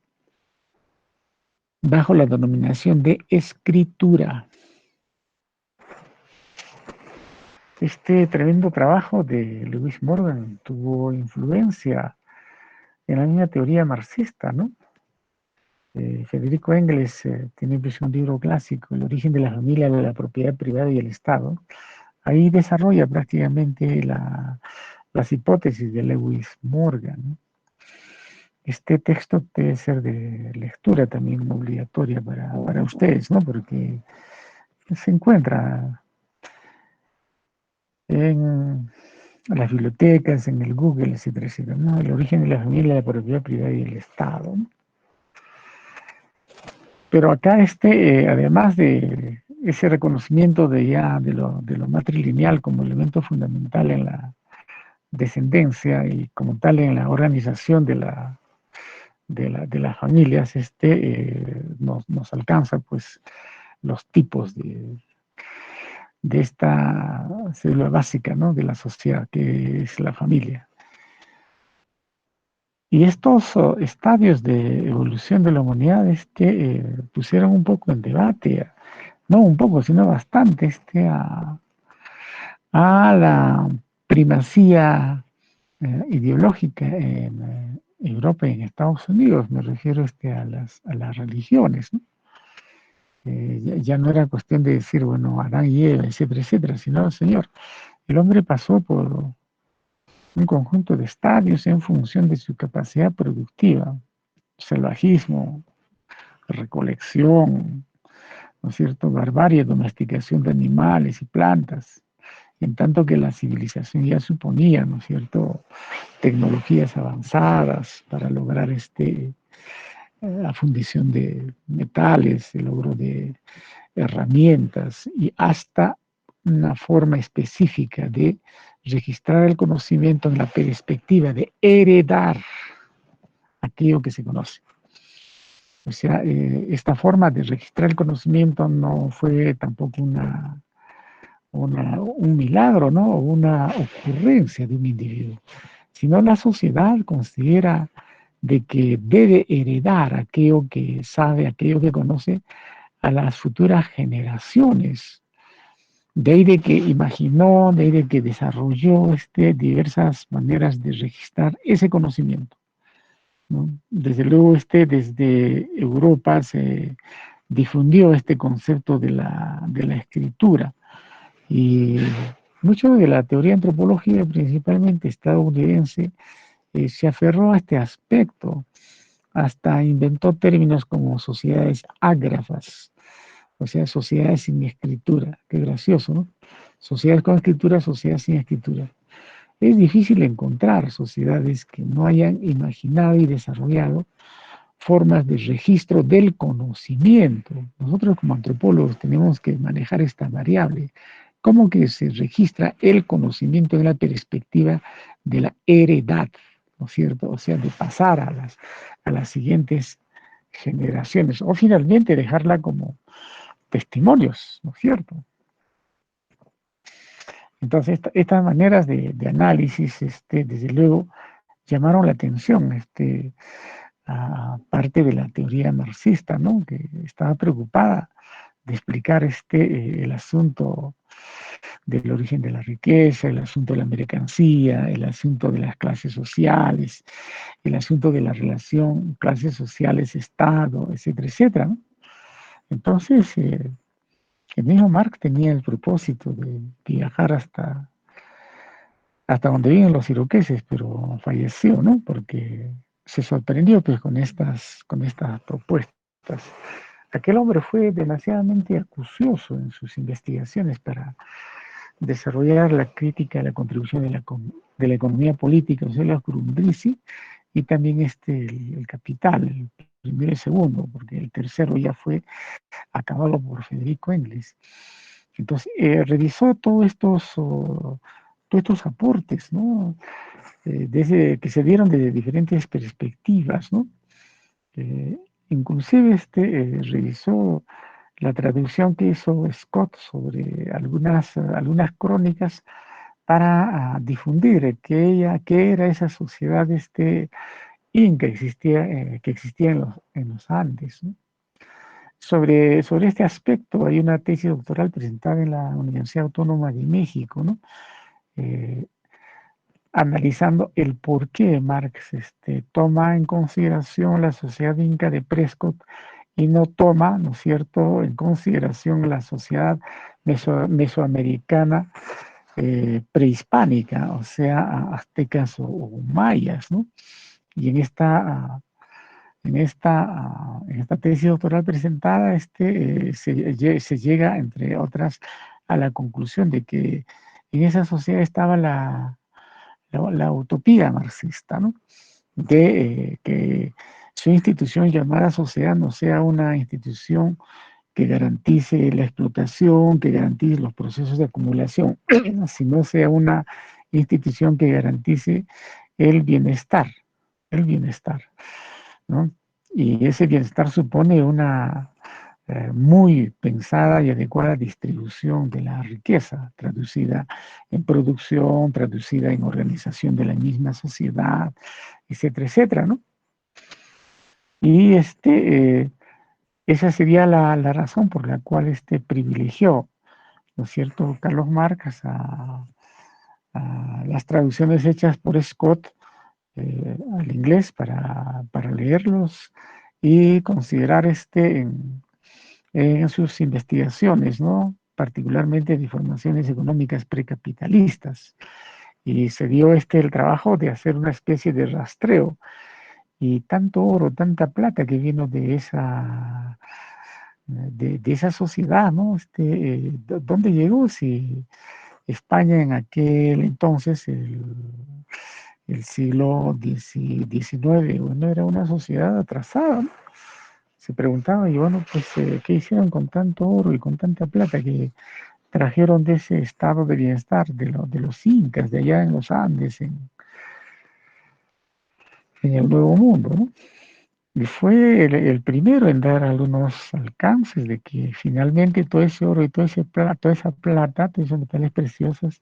bajo la denominación de escritura. Este tremendo trabajo de Lewis Morgan tuvo influencia en la misma teoría marxista, ¿no? Federico Engels tiene un libro clásico, El origen de la familia, de la propiedad privada y el Estado. Ahí desarrolla prácticamente las hipótesis de Lewis Morgan, ¿no? Este texto debe ser de lectura también obligatoria para ustedes, ¿no? Porque se encuentra en las bibliotecas, en el Google, etcétera, etcétera, ¿no? El origen de la familia, la propiedad privada y el Estado, ¿no? Pero acá además de ese reconocimiento de lo matrilineal como elemento fundamental en la descendencia y como tal en la organización de las familias, nos alcanza pues los tipos de esta célula básica, ¿no? De la sociedad, que es la familia. Y estos estadios de evolución de la humanidad pusieron un poco en debate, no un poco, sino bastante, a la primacía ideológica en Europa y en Estados Unidos. Me refiero a las religiones, ¿no? Ya no era cuestión de decir, bueno, Adán y Eva, etcétera, etcétera, sino, Señor, el hombre pasó por un conjunto de estadios en función de su capacidad productiva, salvajismo, recolección, ¿no es cierto?, barbarie, domesticación de animales y plantas, en tanto que la civilización ya suponía, ¿no es cierto?, tecnologías avanzadas para lograr la fundición de metales, el logro de herramientas y hasta una forma específica de registrar el conocimiento en la perspectiva de heredar aquello que se conoce. O sea, esta forma de registrar el conocimiento no fue tampoco un milagro, ¿no? O una ocurrencia de un individuo, sino la sociedad considera de que debe heredar aquello que sabe, aquello que conoce a las futuras generaciones. De ahí de que imaginó, de ahí de que desarrolló diversas maneras de registrar ese conocimiento, ¿no? Desde luego, desde Europa se difundió este concepto de la escritura y mucho de la teoría antropológica, principalmente estadounidense, se aferró a este aspecto, hasta inventó términos como sociedades ágrafas, o sea, sociedades sin escritura. Qué gracioso, ¿no? Sociedades con escritura, sociedades sin escritura. Es difícil encontrar sociedades que no hayan imaginado y desarrollado formas de registro del conocimiento. Nosotros como antropólogos tenemos que manejar esta variable. ¿Cómo que se registra el conocimiento en la perspectiva de la heredad? ¿No es cierto? O sea, de pasar a las siguientes generaciones o finalmente dejarla como testimonios, ¿no es cierto? Entonces, estas maneras de análisis, desde luego, llamaron la atención, a parte de la teoría marxista, ¿no? Que estaba preocupada de explicar el asunto del origen de la riqueza, el asunto de la mercancía, el asunto de las clases sociales, el asunto de la relación clases sociales-Estado, etcétera, etcétera, ¿no? Entonces, el mismo Marx tenía el propósito de viajar hasta donde viven los iroqueses, pero falleció, ¿no? Porque se sorprendió pues con estas propuestas. Aquel hombre fue demasiadamente acucioso en sus investigaciones para desarrollar la crítica a la contribución de la economía política, o sea, la Grundrisse, y también el Capital, el primero y segundo, porque el tercero ya fue acabado por Federico Engels. Entonces, revisó todos estos aportes, ¿no? Desde, que se dieron desde diferentes perspectivas, ¿no? Inclusive revisó la traducción que hizo Scott sobre algunas crónicas para difundir qué era esa sociedad inca que existía en los Andes, ¿no? Sobre este aspecto hay una tesis doctoral presentada en la Universidad Autónoma de México, ¿no? Eh, Analizando el por qué Marx toma en consideración la sociedad inca de Prescott y no toma, ¿no es cierto?, en consideración la sociedad mesoamericana prehispánica, o sea, aztecas o mayas, ¿no? Y en esta tesis doctoral presentada, se llega, entre otras, a la conclusión de que en esa sociedad estaba la utopía marxista, ¿no? De que su institución llamada sociedad no sea una institución que garantice la explotación, que garantice los procesos de acumulación, sino sea una institución que garantice el bienestar, el bienestar, ¿no? Y ese bienestar supone una muy pensada y adecuada distribución de la riqueza, traducida en producción, traducida en organización de la misma sociedad, etcétera, etcétera, ¿no? Y esa sería la razón por la cual privilegió, ¿no es cierto?, Carlos Marx a las traducciones hechas por Scott al inglés para leerlos y considerar en sus investigaciones, ¿no? Particularmente de formaciones económicas precapitalistas. Y se dio el trabajo de hacer una especie de rastreo. Y tanto oro, tanta plata que vino de esa sociedad, ¿no? ¿Dónde llegó? Si España en aquel entonces, el siglo XIX, bueno, era una sociedad atrasada, ¿no? Se preguntaba, y bueno, pues, ¿qué hicieron con tanto oro y con tanta plata que trajeron de ese estado de bienestar de los incas, de allá en los Andes, en el Nuevo Mundo, ¿no? Y fue el primero en dar algunos alcances de que finalmente todo ese oro y toda esa plata, todos esos metales preciosos,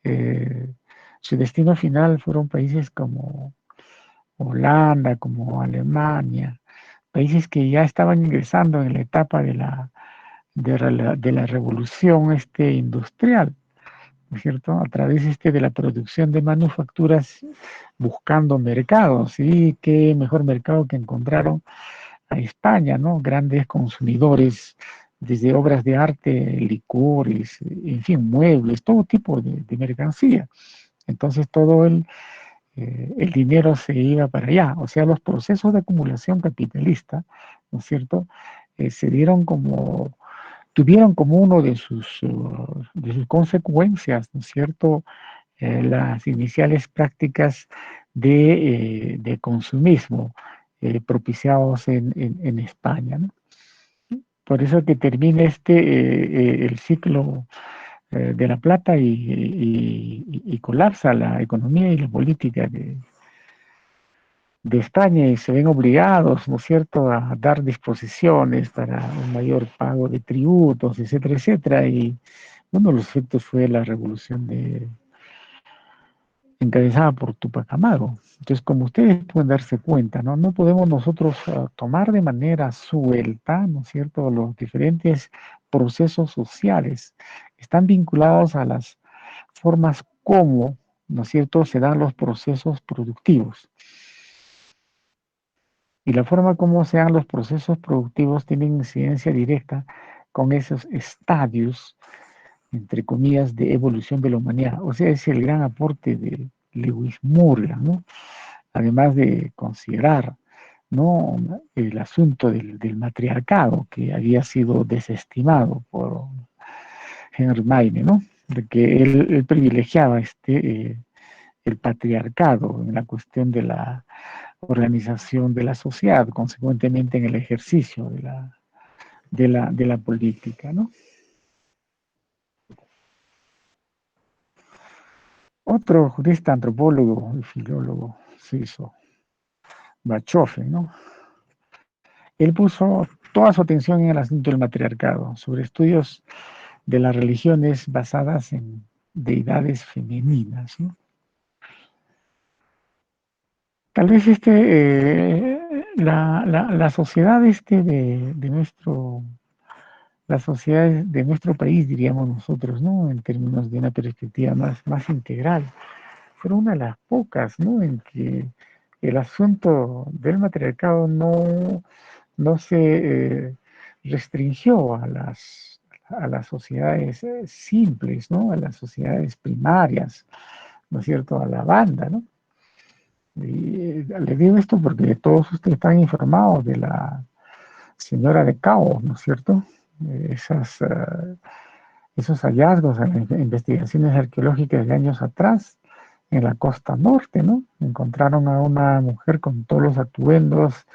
eh, su destino final fueron países como Holanda, como Alemania, países que ya estaban ingresando en la etapa de la revolución industrial, ¿no es cierto? A través de la producción de manufacturas buscando mercados, y qué mejor mercado que encontraron a España, ¿no? Grandes consumidores, desde obras de arte, licores, en fin, muebles, todo tipo de mercancía. Entonces todo el dinero se iba para allá. O sea, los procesos de acumulación capitalista, ¿no es cierto?, se dieron tuvieron como uno de sus consecuencias, ¿no es cierto?, las iniciales prácticas de consumismo propiciados en España, ¿no? Por eso que termina el ciclo de la plata y colapsa la economía y la política de España, y se ven obligados, ¿no es cierto?, a dar disposiciones para un mayor pago de tributos, etcétera, etcétera. Y uno de los efectos fue la revolución encabezada por Tupac Amaru. Entonces, como ustedes pueden darse cuenta, ¿no? No podemos nosotros tomar de manera suelta, ¿no es cierto?, los diferentes procesos sociales. Están vinculados a las formas como, ¿no es cierto?, se dan los procesos productivos. Y la forma como se dan los procesos productivos tiene incidencia directa con esos estadios, entre comillas, de evolución de la humanidad. O sea, es el gran aporte de Lewis Morgan, ¿no? Además de considerar, ¿no?, el asunto del matriarcado, que había sido desestimado por Henry Maine, ¿no?, de que él privilegiaba el patriarcado en la cuestión de la organización de la sociedad, consecuentemente en el ejercicio de la política, ¿no? Otro jurista, antropólogo y filólogo suizo, Bachofen, ¿no? Él puso toda su atención en el asunto del matriarcado, sobre estudios de las religiones basadas en deidades femeninas, ¿no? Tal vez la sociedad de nuestro, la sociedad de nuestro país, diríamos nosotros, ¿no? En términos de una perspectiva más integral, fue una de las pocas, ¿no? En que el asunto del matriarcado no se restringió a las sociedades simples, ¿no? A las sociedades primarias, ¿no es cierto? A la banda, ¿no? Y le digo esto porque todos ustedes están informados de la señora de Cao, ¿no es cierto? Esos hallazgos en las investigaciones arqueológicas de años atrás en la costa norte, ¿no? Encontraron a una mujer con todos los atuendos,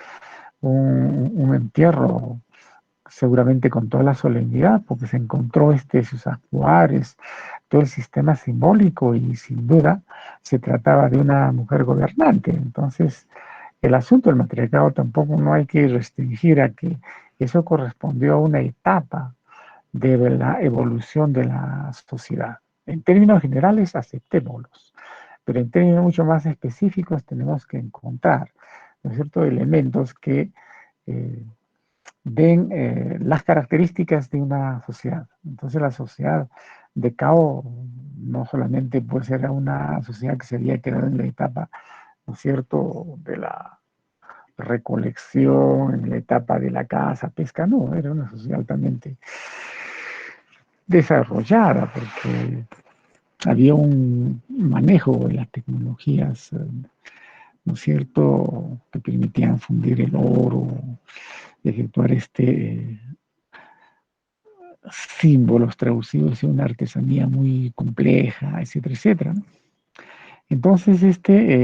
un entierro seguramente con toda la solemnidad, porque se encontró sus ajuares, todo el sistema simbólico y sin duda se trataba de una mujer gobernante. Entonces, el asunto del matriarcado tampoco no hay que restringir a que eso correspondió a una etapa de la evolución de la sociedad. En términos generales, aceptémoslos, pero en términos mucho más específicos tenemos que encontrar, ¿no es cierto?, elementos que eh, den las características de una sociedad. Entonces la sociedad de Cao no solamente puede ser una sociedad que se había quedado en la etapa, ¿no es cierto?, de la recolección, en la etapa de la caza, pesca, no, era una sociedad altamente desarrollada porque había un manejo de las tecnologías, ¿no es cierto?, que permitían fundir el oro, efectuar símbolos traducidos en una artesanía muy compleja, etcétera, etcétera, ¿no? Entonces,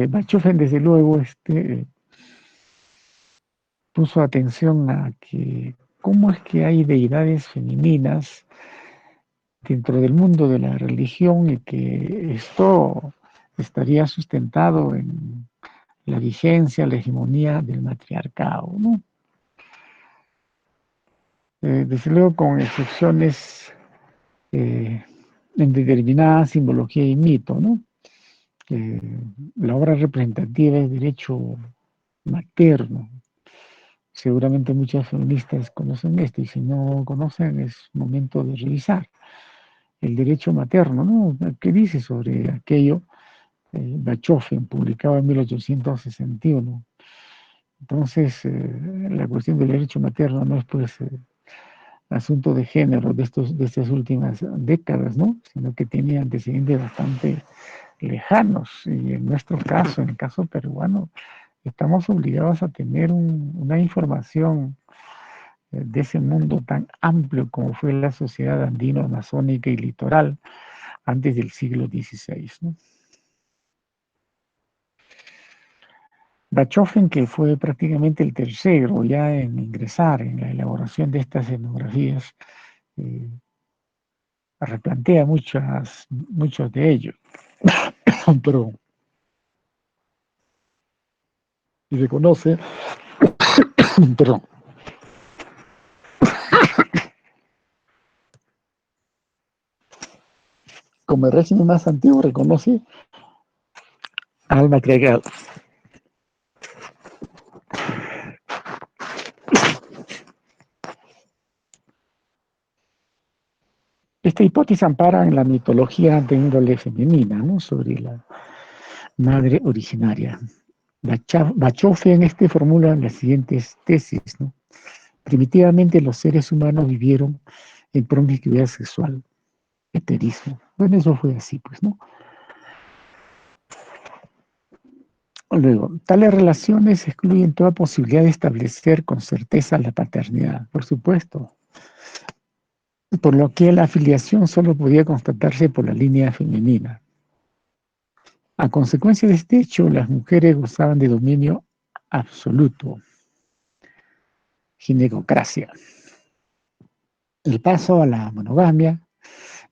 Bachofen, desde luego, puso atención a que cómo es que hay deidades femeninas dentro del mundo de la religión y que esto estaría sustentado en la vigencia, la hegemonía del matriarcado, ¿no? Desde luego con excepciones en determinada simbología y mito, ¿no? La obra representativa es derecho materno. Seguramente muchas feministas conocen esto y si no conocen es momento de revisar el derecho materno, ¿no? ¿Qué dice sobre aquello? Bachofen, publicado en 1861. Entonces, la cuestión del derecho materno no es pues asunto de género de estas últimas décadas, ¿no? Sino que tiene antecedentes bastante lejanos. Y en nuestro caso, en el caso peruano, estamos obligados a tener una información de ese mundo tan amplio como fue la sociedad andino-amazónica y litoral antes del siglo XVI, ¿no? Bachofen, que fue prácticamente el tercero ya en ingresar en la elaboración de estas etnografías, eh, replantea muchos de ellos, pero y reconoce, perdón, como el régimen más antiguo, reconoce al matriarcado. Esta hipótesis ampara en la mitología de índole femenina, ¿no? Sobre la madre originaria. Bachofen formula las siguientes tesis, ¿no? Primitivamente los seres humanos vivieron en promiscuidad sexual, heterismo. Bueno, eso fue así, pues, ¿no? Luego, tales relaciones excluyen toda posibilidad de establecer con certeza la paternidad, por supuesto, por lo que la afiliación solo podía constatarse por la línea femenina. A consecuencia de este hecho, las mujeres gozaban de dominio absoluto, ginecocracia. El paso a la monogamia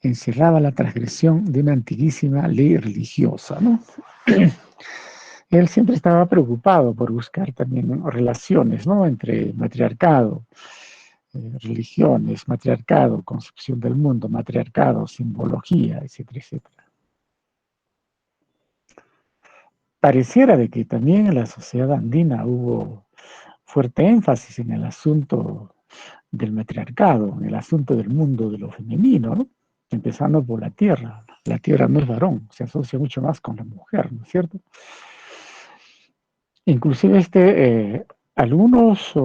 encerraba la transgresión de una antiquísima ley religiosa, ¿no? Él siempre estaba preocupado por buscar también, ¿no?, relaciones, ¿no?, entre matriarcado religiones, matriarcado, concepción del mundo, matriarcado, simbología, etcétera, etcétera. Pareciera de que también en la sociedad andina hubo fuerte énfasis en el asunto del matriarcado, en el asunto del mundo de lo femenino, ¿no? Empezando por la tierra. La tierra no es varón, se asocia mucho más con la mujer, ¿no es cierto? Inclusive algunos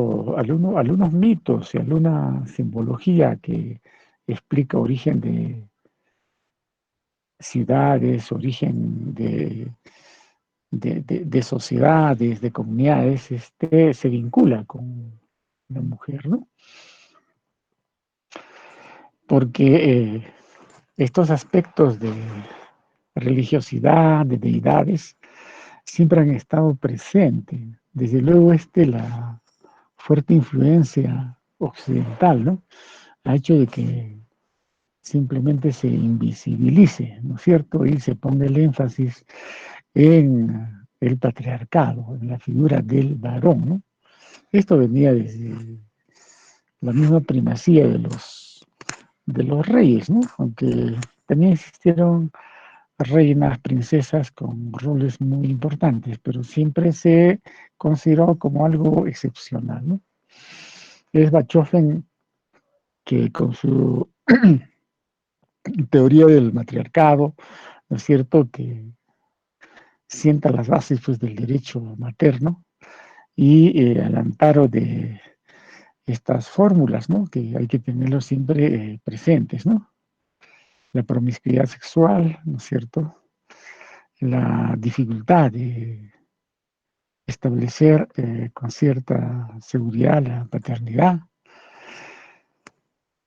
mitos y alguna simbología que explica origen de ciudades, origen de sociedades, de comunidades, se vincula con la mujer, ¿no? Porque estos aspectos de religiosidad, de deidades, siempre han estado presentes. Desde luego, la fuerte influencia occidental, ¿no? Ha hecho de que simplemente se invisibilice, ¿no es cierto? Y se ponga el énfasis en el patriarcado, en la figura del varón, ¿no? Esto venía desde la misma primacía de los reyes, ¿no? Aunque también existieron reinas, princesas con roles muy importantes, pero siempre se consideró como algo excepcional, ¿no? Es Bachofen que con su teoría del matriarcado, ¿no es cierto?, que sienta las bases pues, del derecho materno y al amparo de estas fórmulas, ¿no?, que hay que tenerlo siempre presentes, ¿no? La promiscuidad sexual, ¿no es cierto?, la dificultad de establecer con cierta seguridad la paternidad,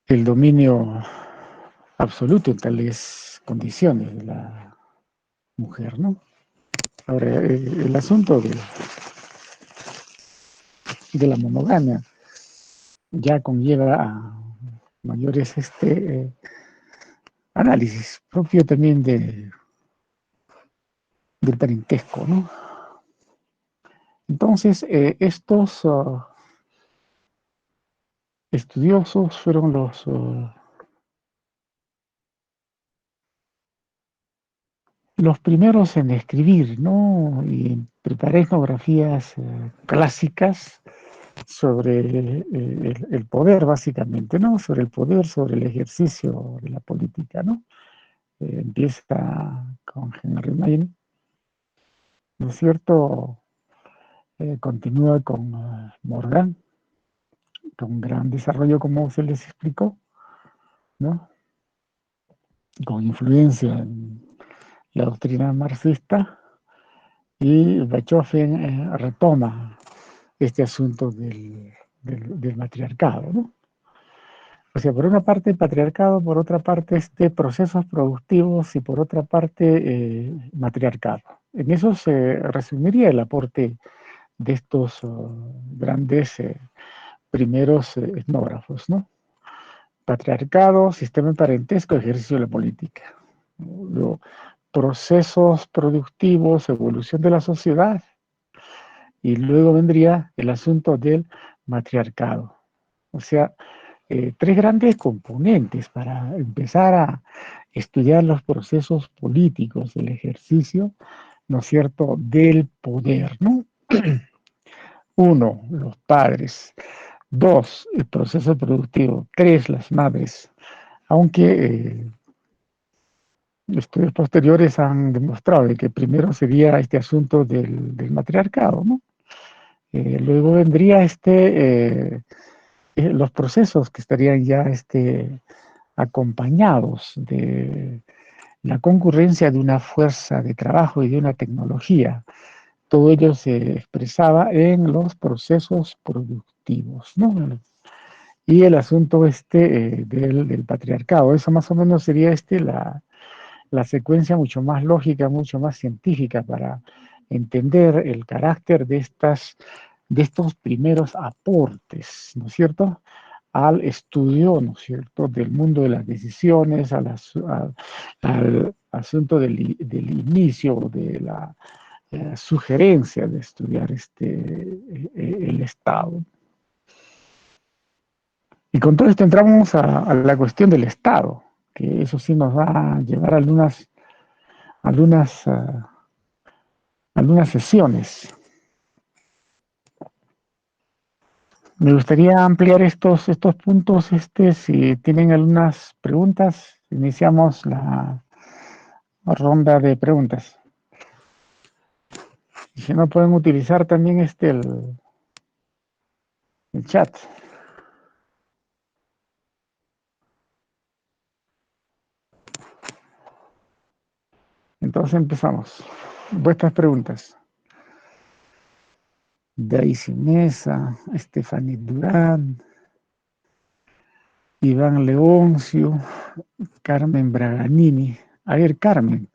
el dominio absoluto en tales condiciones de la mujer, ¿no? Ahora, el asunto de la monogamia ya conlleva a mayores análisis propio también del parentesco, ¿no? Entonces, estos estudiosos fueron los primeros en escribir, ¿no? Y en preparar etnografías clásicas sobre el poder, básicamente, ¿no? Sobre el poder, sobre el ejercicio de la política, ¿no? Empieza con Henry Maine, ¿no es cierto? Continúa con Morgan, con gran desarrollo, como se les explicó, ¿no? Con influencia en la doctrina marxista, y Bachofen retoma este asunto del matriarcado, ¿no? O sea, por una parte patriarcado, por otra parte procesos productivos y por otra parte matriarcado. En eso se resumiría el aporte de estos grandes primeros etnógrafos, ¿no? Patriarcado, sistema de parentesco, ejercicio de la política. Luego, procesos productivos, evolución de la sociedad, y luego vendría el asunto del matriarcado. O sea, tres grandes componentes para empezar a estudiar los procesos políticos, el ejercicio, ¿no es cierto?, del poder, ¿no? Uno, los padres. Dos, el proceso productivo. Tres, las madres. Aunque estudios posteriores han demostrado de que primero sería este asunto del matriarcado, ¿no? Luego vendría los procesos que estarían ya acompañados de la concurrencia de una fuerza de trabajo y de una tecnología. Todo ello se expresaba en los procesos productivos, ¿no? Y el asunto del patriarcado, eso más o menos sería la secuencia mucho más lógica, mucho más científica para entender el carácter de estos primeros aportes, ¿no es cierto?, al estudio, ¿no es cierto?, del mundo de las decisiones, al asunto del inicio, de la sugerencia de estudiar el Estado. Y con todo esto entramos a la cuestión del Estado, que eso sí nos va a llevar a algunas, algunas sesiones. Me gustaría ampliar estos puntos. Si tienen algunas preguntas, iniciamos la ronda de preguntas. Y si no, pueden utilizar también el chat. Entonces empezamos. Vuestras preguntas. Daisy Mesa, Stephanie Durán, Iván Leoncio, Carmen Braganini. A ver, Carmen,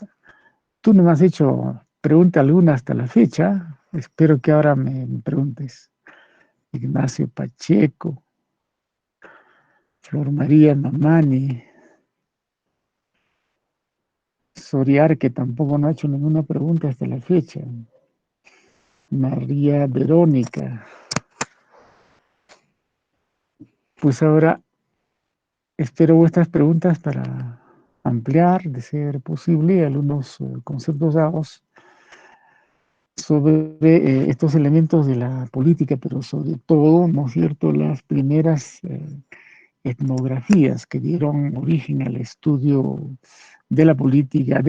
tú no me has hecho pregunta alguna hasta la fecha. Espero que ahora me preguntes. Ignacio Pacheco, Flor María Mamani, Soriar, que tampoco no ha hecho ninguna pregunta hasta la fecha. María Verónica. Pues ahora espero vuestras preguntas para ampliar, de ser posible, algunos conceptos dados sobre estos elementos de la política, pero sobre todo, ¿no es cierto?, las primeras etnografías que dieron origen al estudio de la política.